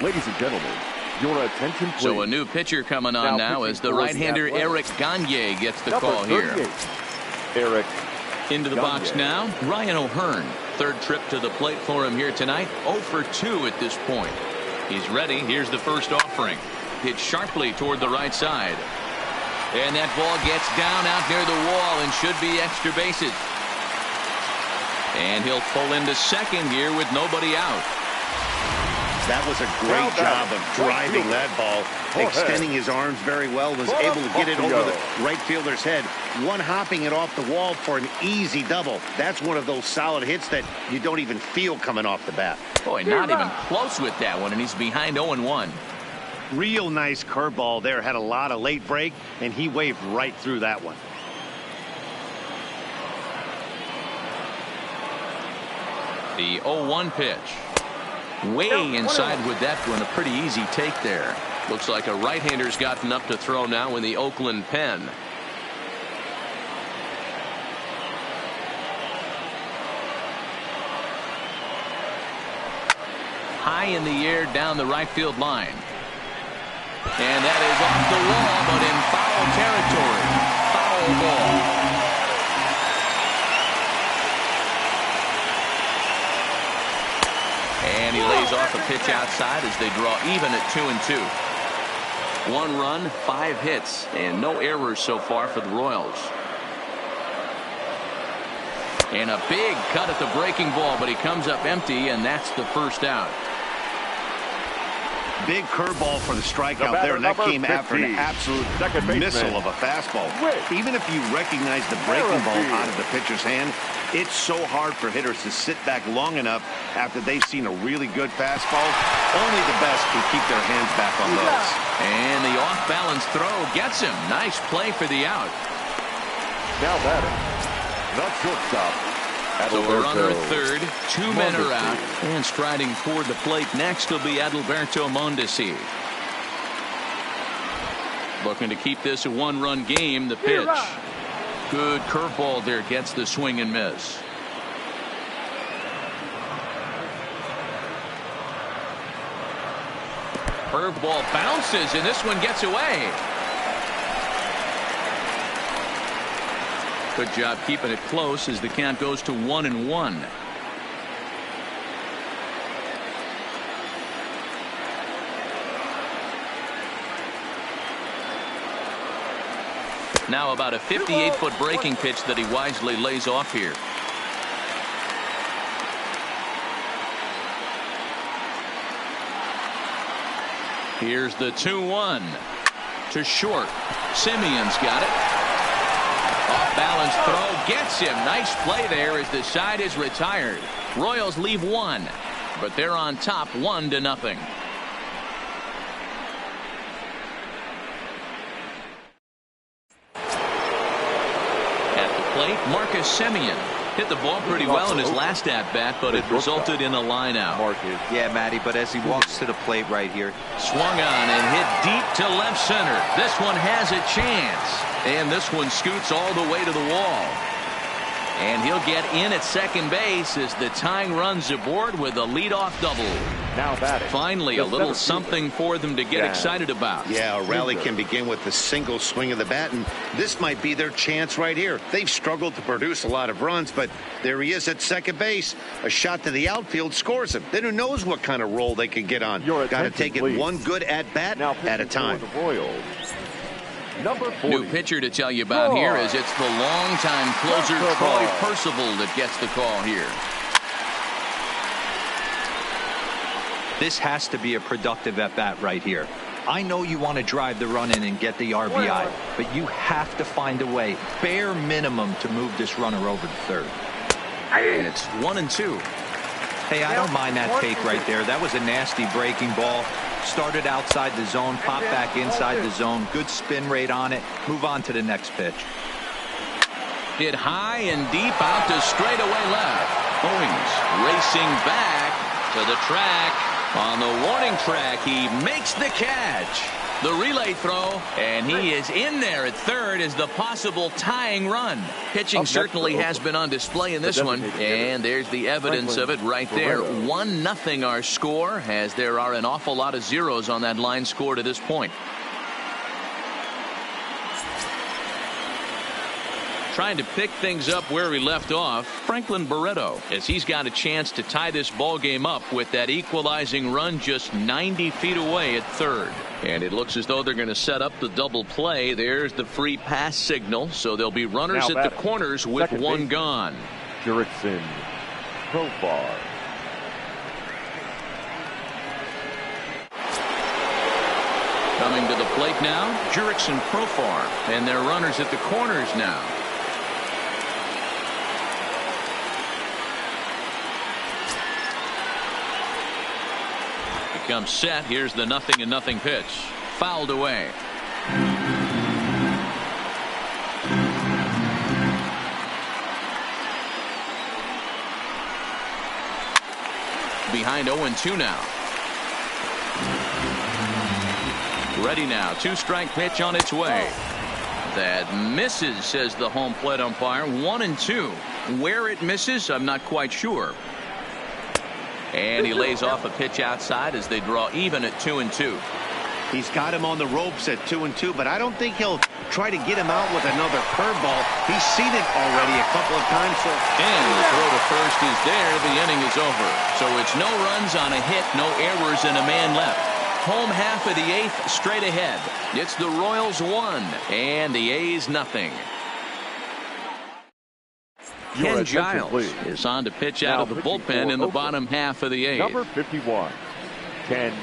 Ladies and gentlemen, your attention, please. So a new pitcher coming on now as the right-hander Eric Gagne gets the call here. Eric into the box now, Ryan O'Hearn. 3rd trip to the plate for him here tonight. 0 for 2 at this point. He's ready. Here's the first offering. Hit sharply toward the right side. And that ball gets down out near the wall and should be extra bases. And he'll pull into second here with nobody out. That was a great job of driving that ball, extending his arms very well, was able to get it over the right fielder's head, one-hopping it off the wall for an easy double. That's one of those solid hits that you don't even feel coming off the bat. Boy, not even close with that one, and he's behind 0-1. Real nice curveball there, had a lot of late break, and he waved right through that one. The 0-1 pitch. Way inside with that one, a pretty easy take there. Looks like a right-hander's gotten up to throw now in the Oakland pen. High in the air down the right field line. And that is off the wall, but in foul territory. Foul ball. And he lays off a pitch outside as they draw even at 2-2. 1 run, 5 hits, and no errors so far for the Royals. And a big cut at the breaking ball, but he comes up empty, and that's the first out. Big curveball for the strikeout there, and that came after an absolute missile of a fastball. Even if you recognize the breaking ball out of the pitcher's hand, it's so hard for hitters to sit back long enough after they've seen a really good fastball. Only the best can keep their hands back on those. And the off-balance throw gets him. Nice play for the out. Now batting, the shortstop. So a runner at third, 2 men are out, and striding toward the plate next will be Adalberto Mondesi. Looking to keep this a 1-run game. The pitch. Good curveball there, gets the swing and miss. Curveball bounces, and this one gets away. Good job keeping it close as the count goes to 1-1. Now about a 58-foot breaking pitch that he wisely lays off here. Here's the 2-1 to short. Simeon's got it. Off balance throw gets him. Nice play there as the side is retired. Royals leave 1, but they're on top 1-0. At the plate, Marcus Semien hit the ball pretty well in his last at-bat, but it resulted in a line out. Yeah, Matty, but as he walks to the plate right here. Swung on and hit deep to left center. This one has a chance. And this one scoots all the way to the wall. And he'll get in at second base as the tying runs aboard with a leadoff double. Now batting. Finally, a little something for them to get excited about. Yeah, a rally can begin with a single swing of the bat, and this might be their chance right here. They've struggled to produce a lot of runs, but there he is at second base. A shot to the outfield scores him. Then who knows what kind of roll they can get on. Got to take it one good at-bat at a time. New pitcher to tell you about here is it's the longtime closer Troy Percival that gets the call here. This has to be a productive at-bat right here. I know you want to drive the run in and get the RBI, but you have to find a way, bare minimum, to move this runner over to third. And it's 1-2. Hey, I don't mind that take right there. That was a nasty breaking ball. Started outside the zone, popped back inside the zone. Good spin rate on it. Move on to the next pitch. Hit high and deep out to straightaway left. Owings racing back to the track. On the warning track, he makes the catch. The relay throw, and he is in there at third as the possible tying run. Pitching certainly has been on display in this one, and there's the evidence of it right there. 1-0 our score, as there are an awful lot of zeros on that line score to this point. Trying to pick things up where he left off, Franklin Barreto, as he's got a chance to tie this ball game up with that equalizing run just 90 feet away at third. And it looks as though they're going to set up the double play. There's the free pass signal, so there'll be runners at the corners with one gone. Jurickson, Profar. Coming to the plate now, Jurickson Profar, and their runners at the corners now. Becomes set. Here's the 0-0 pitch. Fouled away. Behind 0-2 now. Ready now. 2-strike pitch on its way. That misses, says the home plate umpire. 1-2. Where it misses, I'm not quite sure. And he lays off a pitch outside as they draw even at 2-2. He's got him on the ropes at 2-2, but I don't think he'll try to get him out with another curveball. He's seen it already a couple of times. So. And the throw to first is there. The inning is over. So it's no runs on a hit, no errors, and a man left. Home half of the 8th straight ahead. It's the Royals 1 and the A's nothing. Ken Giles is on to pitch out of the bullpen in the bottom half of the 8th. Number 51, Ken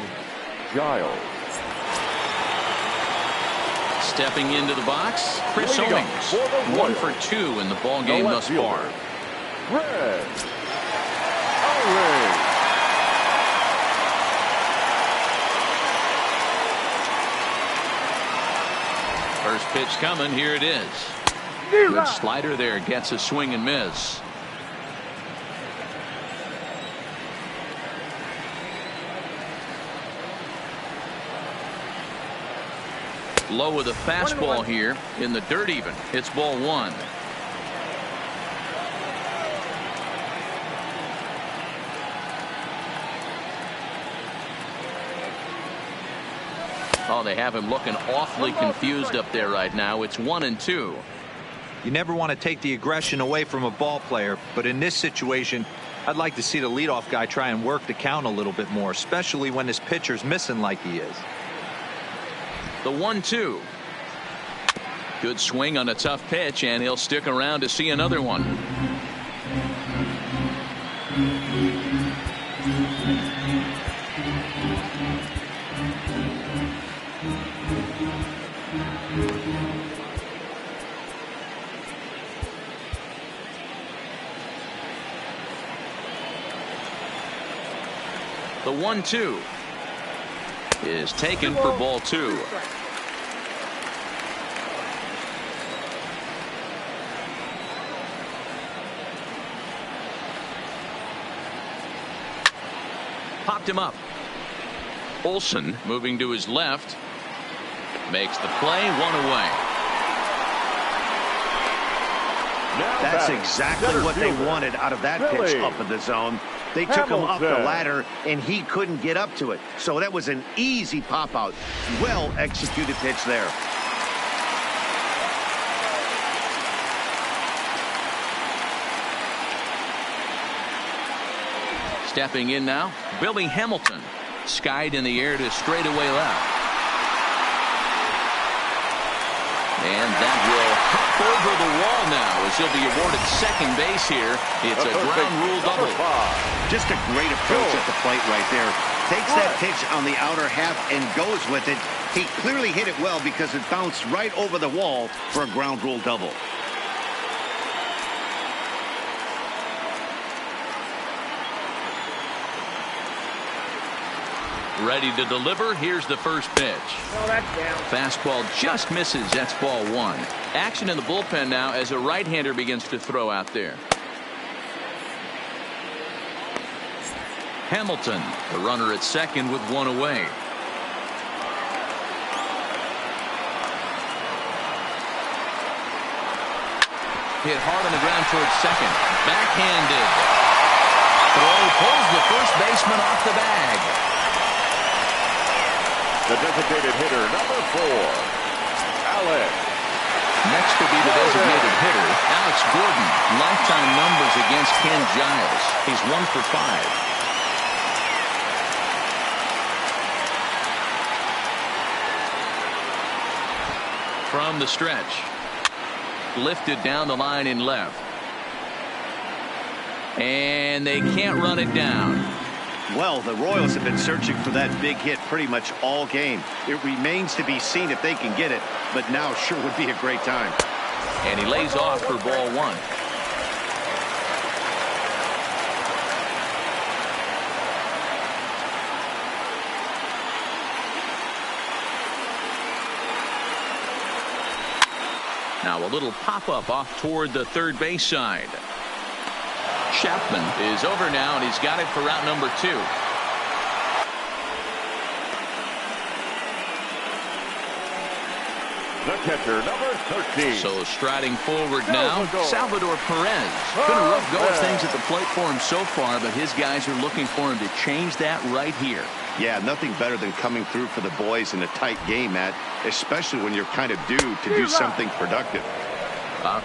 Giles. Stepping into the box, Chris Owings. 1 for 2 in the ball game thus far. Red Owings. First pitch coming. Here it is. Good slider there. Gets a swing and miss. Low with a fastball here in the dirt even. It's ball 1. Oh, they have him looking awfully confused up there right now. It's 1-2. You never want to take the aggression away from a ball player, but in this situation, I'd like to see the leadoff guy try and work the count a little bit more, especially when this pitcher's missing like he is. The 1-2. Good swing on a tough pitch, and he'll stick around to see another one. The 1-2 is taken for ball 2. Popped him up. Olsen moving to his left. Makes the play. 1 away. That's exactly what they wanted out of that pitch up in the zone. They took him up the ladder, and he couldn't get up to it. So that was an easy pop-out. Well-executed pitch there. Stepping in now, Billy Hamilton. Skied in the air to straightaway left. And that will hop over the wall now as he'll be awarded second base here. It's a ground rule double. Just a great approach at the plate right there. Takes that pitch on the outer half and goes with it. He clearly hit it well because it bounced right over the wall for a ground rule double. Ready to deliver. Here's the first pitch. No, that's down. Fastball just misses. That's ball 1. Action in the bullpen now as a right-hander begins to throw out there. Hamilton, the runner at second with 1 away. Hit hard on the ground towards second. Backhanded. Throw pulls the first baseman off the bag. The designated hitter, number 4, Alex. Next to be the designated hitter, Alex Gordon. Lifetime numbers against Ken Giles. He's 1 for 5. From the stretch. Lifted down the line in left. And they can't run it down. Well, the Royals have been searching for that big hit pretty much all game. It remains to be seen if they can get it, but now sure would be a great time. And he lays off for ball one. Now a little pop-up off toward the third base side. Chapman is over now, and he's got it for route number 2. The catcher, number 13. So striding forward now, Salvador Perez. Been a rough go of things at the plate for him so far, but his guys are looking for him to change that right here. Yeah, nothing better than coming through for the boys in a tight game, Matt, especially when you're kind of due to do something productive.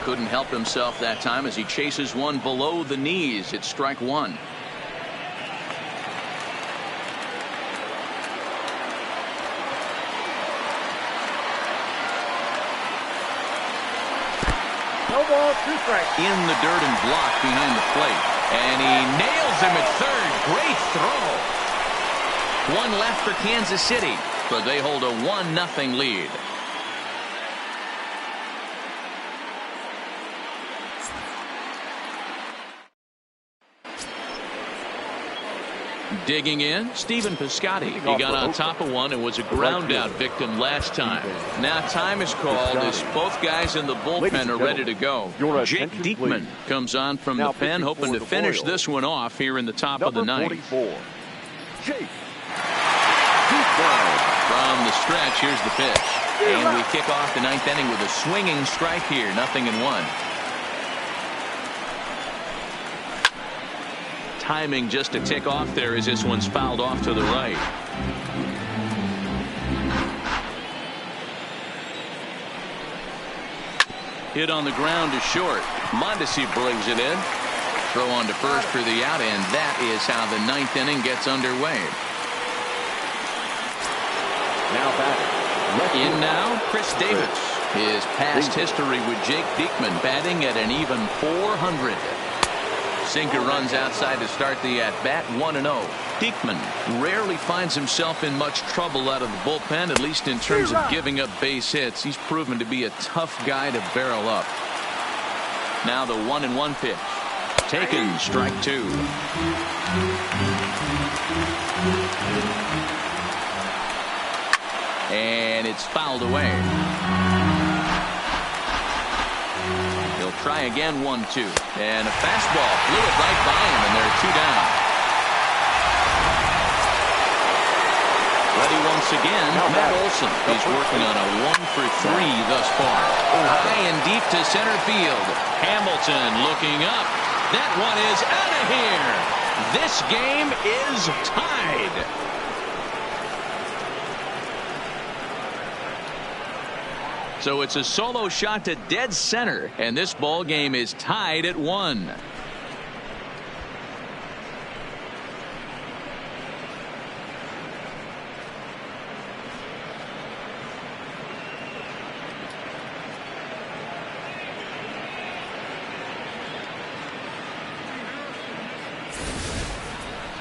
Couldn't help himself that time as he chases one below the knees. It's strike 1. No ball, 2 strikes. In the dirt and blocked behind the plate. And he nails him at third. Great throw. One left for Kansas City, but they hold a 1-0 lead. Digging in, Stephen Piscotty. He got on top of one and was a ground out victim last time. Now time is called as both guys in the bullpen are ready to go. Jake Diekman comes on from the pen, hoping to finish this one off here in the top of the ninth. Jake. From the stretch, here's the pitch. And we kick off the ninth inning with a swinging strike here, 0-1. Timing just a tick off there as this one's fouled off to the right. Hit on the ground to short. Mondesi brings it in. Throw on to first for the out, and that is how the ninth inning gets underway. Now batting. In now, Chris Davis. His past history with Jake Diekman batting at an even .400. Sinker runs outside to start the at-bat, 1-0. Diekman rarely finds himself in much trouble out of the bullpen, at least in terms of giving up base hits. He's proven to be a tough guy to barrel up. Now the 1-1 pitch. Taken, strike 2. And it's fouled away. He'll try again, 1-2. And a fastball blew it right by him, and there are 2 down. Ready once again, Matt Olson. He's working on a 1-for-3 thus far. High and deep to center field. Hamilton looking up. That one is out of here. This game is tied. So it's a solo shot to dead center, and this ball game is tied at 1.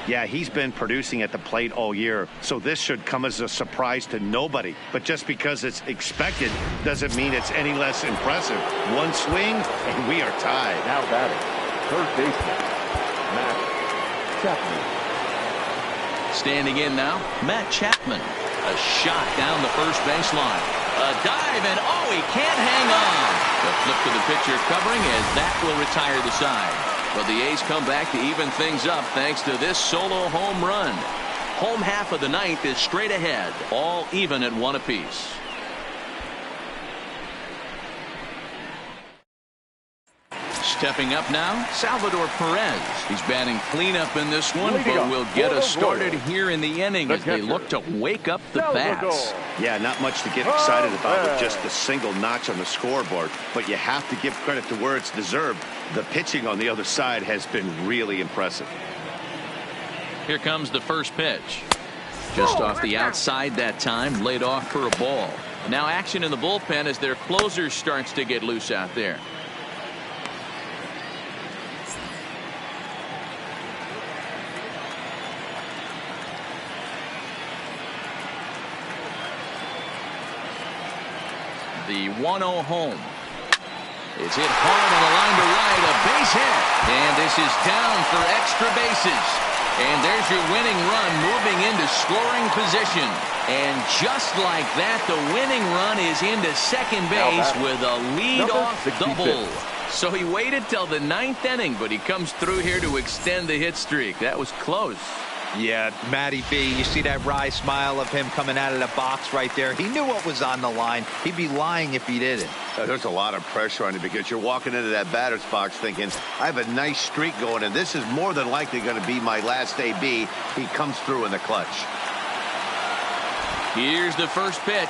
Yeah, he's been producing at the plate all year, so this should come as a surprise to nobody. But just because it's expected doesn't mean it's any less impressive. One swing, and we are tied. Now batting. Third baseman, Matt Chapman. Standing in now, Matt Chapman. A shot down the first baseline. A dive, and oh, he can't hang on. The flip to the pitcher covering as that will retire the side. But the A's come back to even things up thanks to this solo home run. Home half of the ninth is straight ahead, all even at 1 apiece. Stepping up now, Salvador Perez. He's batting cleanup in this one, but will get us started here in the inning as they look to wake up the bats. Yeah, not much to get excited about with just a single notch on the scoreboard, but you have to give credit to where it's deserved. The pitching on the other side has been really impressive. Here comes the first pitch. Just off the outside that time, laid off for a ball. Now action in the bullpen as their closer starts to get loose out there. The 1-0 home. It's hit hard on the line to right, a base hit. And this is down for extra bases. And there's your winning run moving into scoring position. And just like that, the winning run is into second base with a lead-off double. So he waited till the 9th inning, but he comes through here to extend the hit streak. That was close. Yeah, Matty B, you see that wry smile of him coming out of the box right there. He knew what was on the line. He'd be lying if he didn't. There's a lot of pressure on you because you're walking into that batter's box thinking, I have a nice streak going, and this is more than likely going to be my last AB. He comes through in the clutch. Here's the first pitch.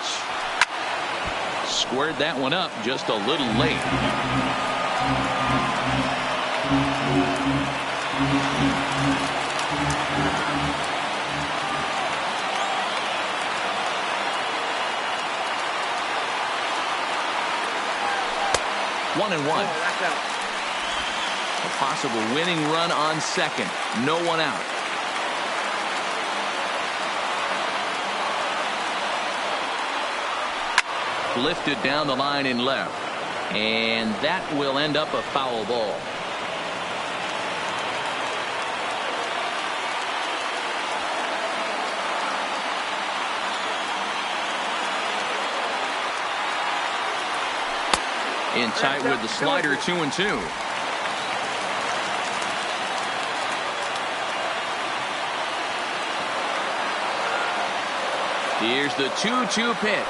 Squared that one up just a little late. One and one. A possible winning run on second. No one out. Lifted down the line in left. And that will end up a foul ball. In tight with the slider, 2-2. Here's the 2-2 pitch.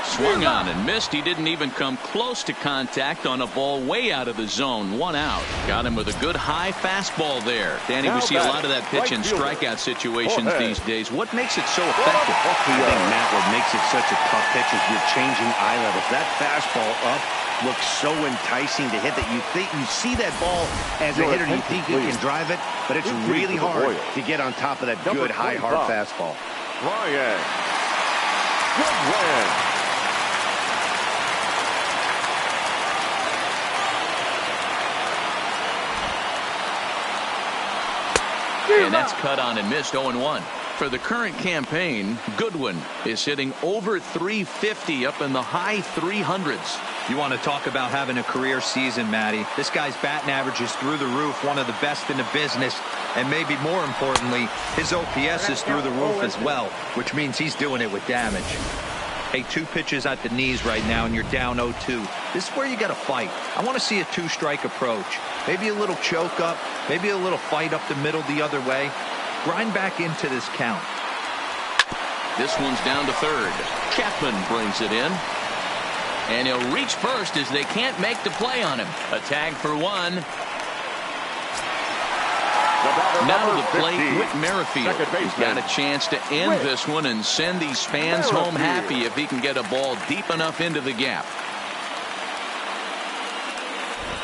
Swung on and missed. He didn't even come close to contact on a ball way out of the zone. One out. Got him with a good high fastball there. Danny, we see a lot of that pitch in strikeout situations these days. What makes it so effective? I think, Matt, what makes it such a tough pitch is you're changing eye levels. That fastball up looks so enticing to hit that you see that ball as a hitter, you think you can drive it, but it's really hard to get on top of that good high hard fastball. Ryan. Good. And that's cut on and missed. 0-1. For the current campaign, Goodwin is hitting over 350 up in the high 300s. You want to talk about having a career season, Matty. This guy's batting average is through the roof, one of the best in the business. And maybe more importantly, his OPS is through the roof as well, which means he's doing it with damage. Hey, 2 pitches at the knees right now, and you're down 0-2. This is where you got to fight. I want to see a 2-strike approach. Maybe a little choke up, maybe a little fight up the middle the other way. Grind back into this count. This one's down to third. Chapman brings it in. And he'll reach first as they can't make the play on him. A tag for one. Now to the plate, Whit Merrifield. He's got a chance to end this one and send these fans home happy if he can get a ball deep enough into the gap.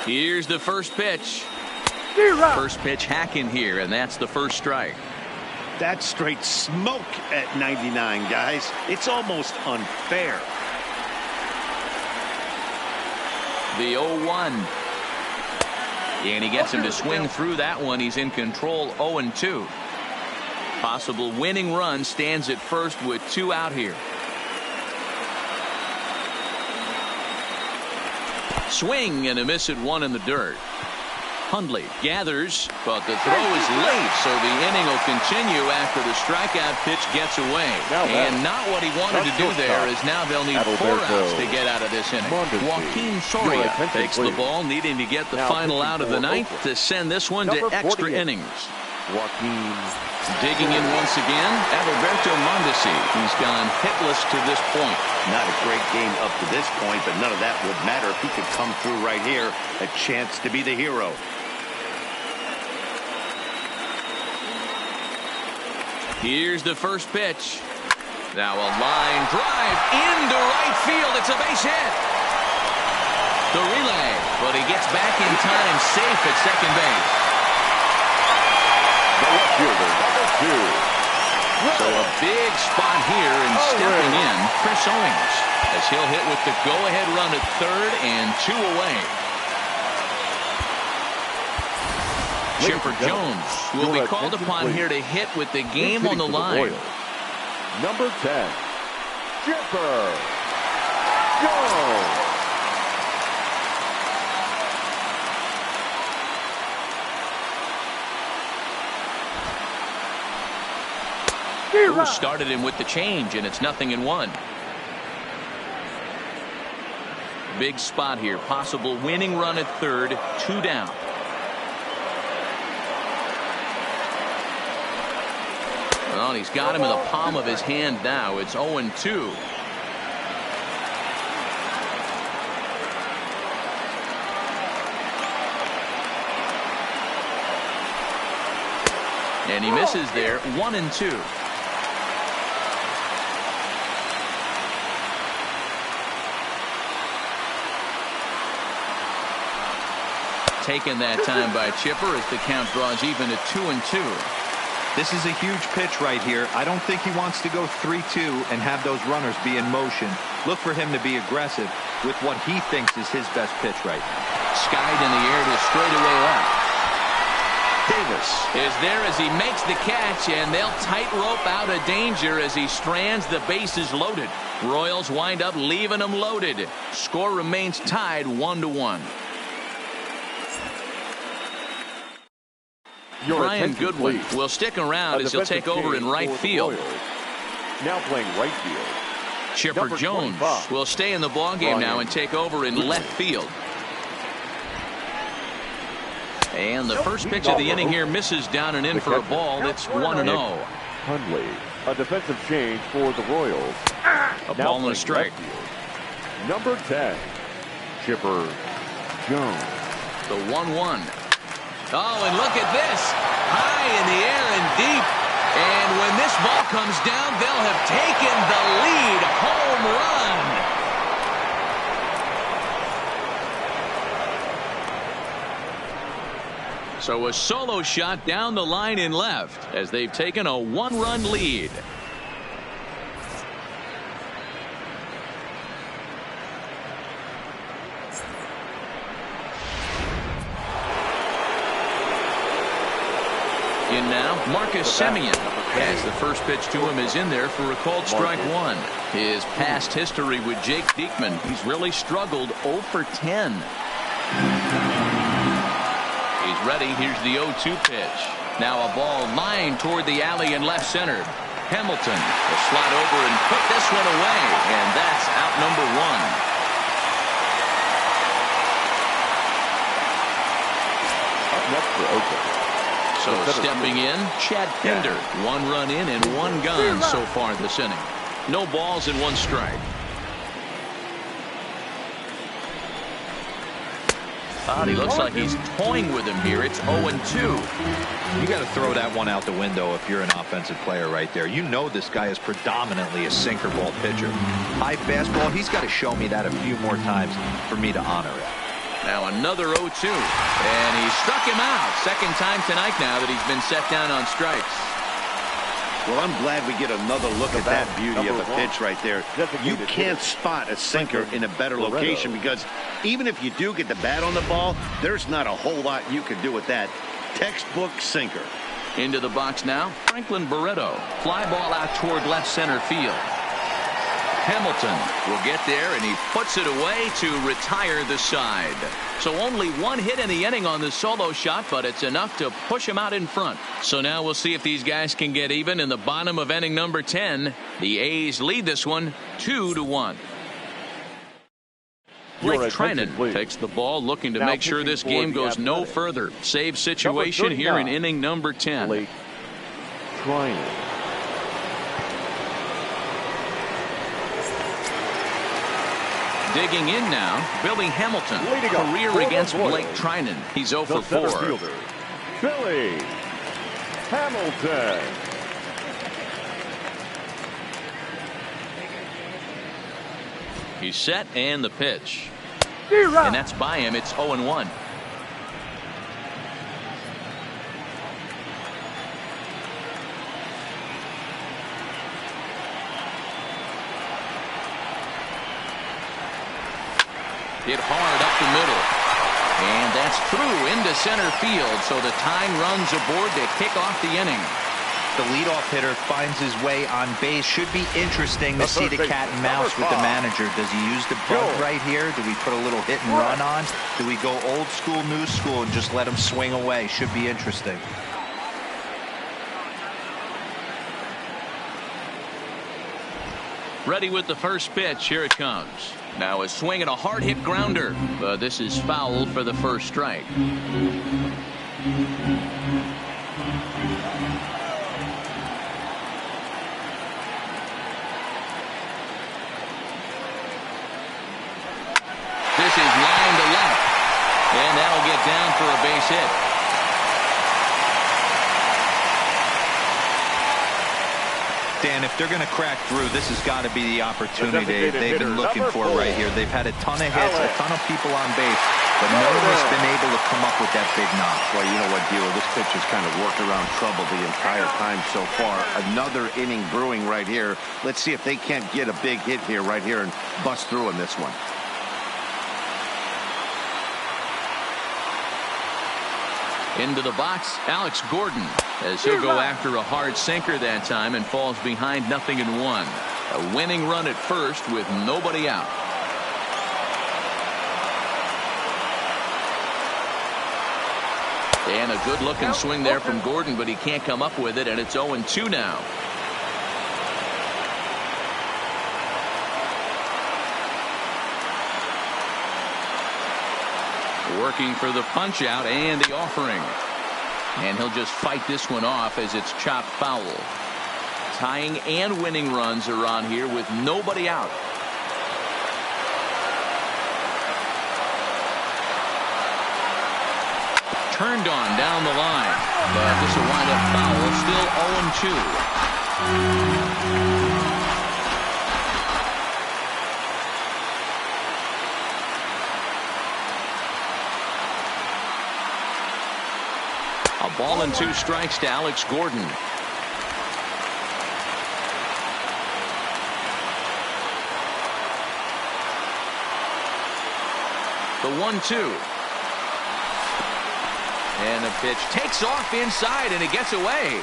Here's the first pitch. First pitch hacking here, and that's the first strike. That's straight smoke at 99, guys. It's almost unfair. The 0-1. And he gets him to swing through that one. He's in control. 0-2. Possible winning run stands at first with 2 out here. Swing and a miss at 1 in the dirt. Hundley gathers, but the throw is late, so the inning will continue after the strikeout pitch gets away. And not what he wanted to do there, as now they'll need 4 outs to get out of this inning. Joaquin Soria takes the ball, needing to get the final out of the 9th to send this one to extra innings. Joaquin. Digging in once again, Adalberto Mondesi. He's gone hitless to this point. Not a great game up to this point, but none of that would matter if he could come through right here. A chance to be the hero. Here's the first pitch. Now a line drive into right field. It's a base hit. The relay, but he gets back in time, safe at second base. The left fielder, number 2. So a big spot here, and stepping in, Chris Owings, as he'll hit with the go-ahead run at third and 2 away. Chipper Jones will be called upon here to hit with the game on the line. Number 10, Chipper. Jones. Who started him with the change, and it's 0-1. Big spot here. Possible winning run at third. 2 down. Well, he's got him in the palm of his hand now. It's 0-2. And he misses there. 1-2. Taken that time by Chipper as the count draws even at 2-2. This is a huge pitch right here. I don't think he wants to go 3-2 and have those runners be in motion. Look for him to be aggressive with what he thinks is his best pitch right now. Skied in the air to straightaway left. Davis is there as he makes the catch, and they'll tightrope out of danger as he strands the bases loaded. Royals wind up leaving them loaded. Score remains tied 1-1. Brian Goodwin will stick around as he'll take over in right field. Now playing right field. Chipper Jones will stay in the ballgame now and take over in left field. And the first pitch of the inning here misses down and in for a ball. It's 1-0. Hundley, a defensive change for the Royals. A ball and a strike. Number 10, Chipper Jones. The 1-1. Oh, and look at this. High in the air and deep. And when this ball comes down, they'll have taken the lead. Home run. So a solo shot down the line in left as they've taken a 1-run lead. In now, Marcus Semien as the first pitch to him is in there for a called strike 1. His past history with Jake Diekman, he's really struggled 0 for 10. He's ready. Here's the 0-2 pitch. Now a ball lined toward the alley in left center. Hamilton will slide over and put this one away, and that's out number 1. Up next for Oakland. So stepping in, Chad Pinder. 1 run in and 1 gone so far this inning. No balls and 1 strike. He looks like he's toying with him here. It's 0-2. You got to throw that one out the window if you're an offensive player right there. You know this guy is predominantly a sinker ball pitcher. High fastball, he's got to show me that a few more times for me to honor it. Now another 0-2, and he struck him out. Second time tonight now that he's been set down on strikes. Well, I'm glad we get another look at that beauty of a pitch right there. You can't spot a sinker in a better location because even if you do get the bat on the ball, there's not a whole lot you can do with that. Textbook sinker. Into the box now, Franklin Barreto. Fly ball out toward left center field. Hamilton will get there, and he puts it away to retire the side. So only 1 hit in the inning on the solo shot, but it's enough to push him out in front. So now we'll see if these guys can get even in the bottom of inning number 10. The A's lead this one 2-1. Blake Trinan takes the ball, looking to make sure this game goes no further. Save situation here in inning number 10. Blake Trinan. Digging in now, Billy Hamilton. Career against Blake Trinan. He's 0 for 4. Fielder, Billy Hamilton. He's set, and the pitch. And that's by him. It's 0-1. Hit hard up the middle. And that's through into center field. So the tying runs aboard to kick off the inning. the leadoff hitter finds his way on base, should be interesting to see the cat and mouse with the manager. Does he use the bunt right here? Do we put a little hit and run on? Do we go old school, new school, and just let him swing away? Should be interesting. Ready with the first pitch. Here it comes. Now a swing and a hard hit grounder, but this is foul for the first strike. This is line to left, and that'll get down for a base hit. Dan, if they're going to crack through, this has got to be the opportunity they've been looking for right here. They've had a ton of hits, a ton of people on base, but no one has been able to come up with that big knock. Well, you know what, Gilo, this pitch has kind of worked around trouble the entire time so far. Another inning brewing right here. Let's see if they can't get a big hit here right here and bust through in this one. Into the box, Alex Gordon, as he'll go after a hard sinker that time and falls behind 0-1. A winning run at first with nobody out. And a good-looking swing there from Gordon, but he can't come up with it, and it's 0-2 now. Working for the punch out and the offering. And he'll just fight this one off as it's chopped foul. Tying and winning runs are on here with nobody out. Turned on down the line, but this will wind up foul. Still 0-2. A ball and 2 strikes to Alex Gordon. The 1-2. And the pitch takes off inside, and it gets away.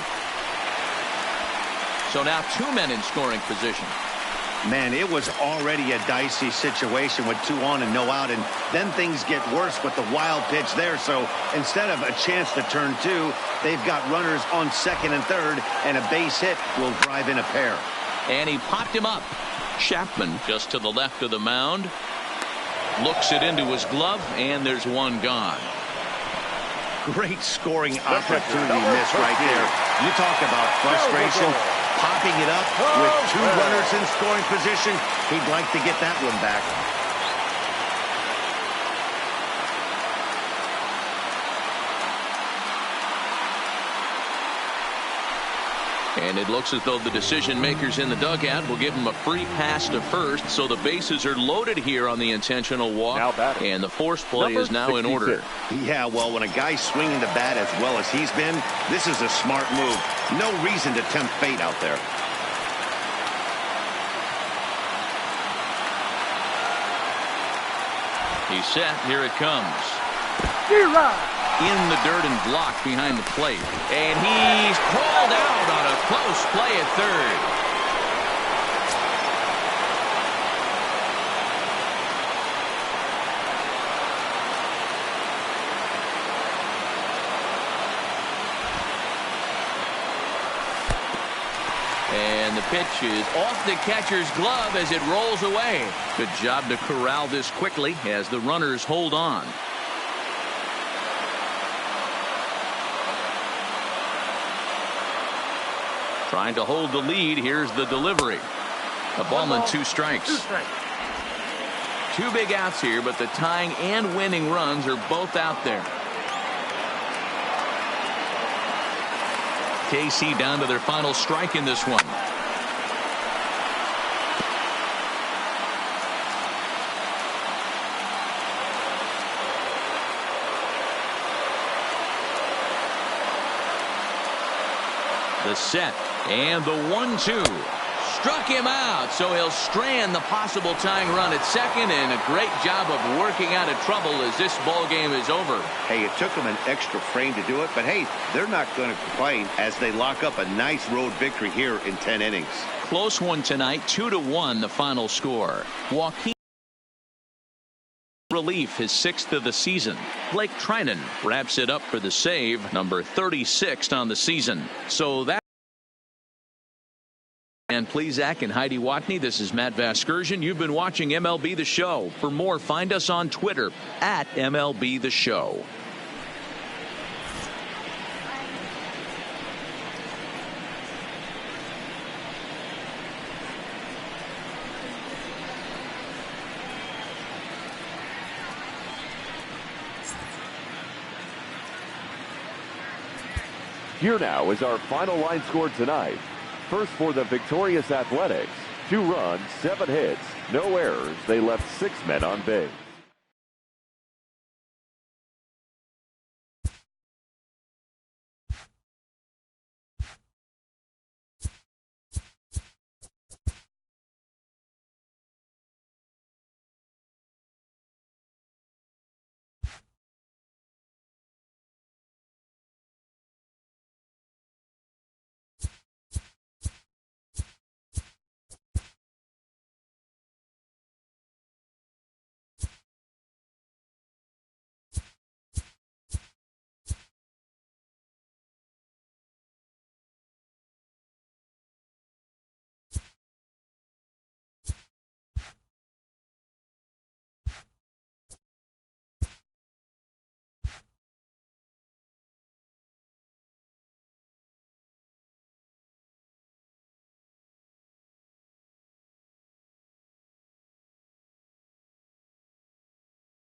So now 2 men in scoring position. Man, it was already a dicey situation with 2 on and no out, and then things get worse with the wild pitch there. So instead of a chance to turn 2, they've got runners on second and third, and a base hit will drive in a pair. And he popped him up. Chapman just to the left of the mound. Looks it into his glove, and there's 1 gone. Great scoring opportunity missed right there. You talk about frustration. Popping it up with 2 runners in scoring position. He'd like to get that one back. And it looks as though the decision makers in the dugout will give him a free pass to first, so the bases are loaded here on the intentional walk, and the force play is now in order. Yeah, well, when a guy's swinging the bat as well as he's been, this is a smart move. No reason to tempt fate out there. He's set. Here it comes. In the dirt and blocked behind the plate. And he's called out on a close play at third. And the pitch is off the catcher's glove as it rolls away. Good job to corral this quickly as the runners hold on. Trying to hold the lead. Here's the delivery. A ball and 2 strikes. 2 big outs here, but the tying and winning runs are both out there. KC down to their final strike in this one. The set and the 1-2. Struck him out, so he'll strand the possible tying run at second, and a great job of working out of trouble as this ball game is over. Hey, it took them an extra frame to do it, but hey, they're not going to complain as they lock up a nice road victory here in 10 innings. Close one tonight, 2-1 the final score. Joaquin relief, his 6th of the season. Blake Trinan wraps it up for the save, number 36 on the season. So that. And please, Zach and Heidi Watney, this is Matt Vasgersian. You've been watching MLB The Show. For more, find us on Twitter at MLB The Show. Here now is our final line score tonight. First for the victorious Athletics, 2 runs, 7 hits, no errors. They left 6 men on base.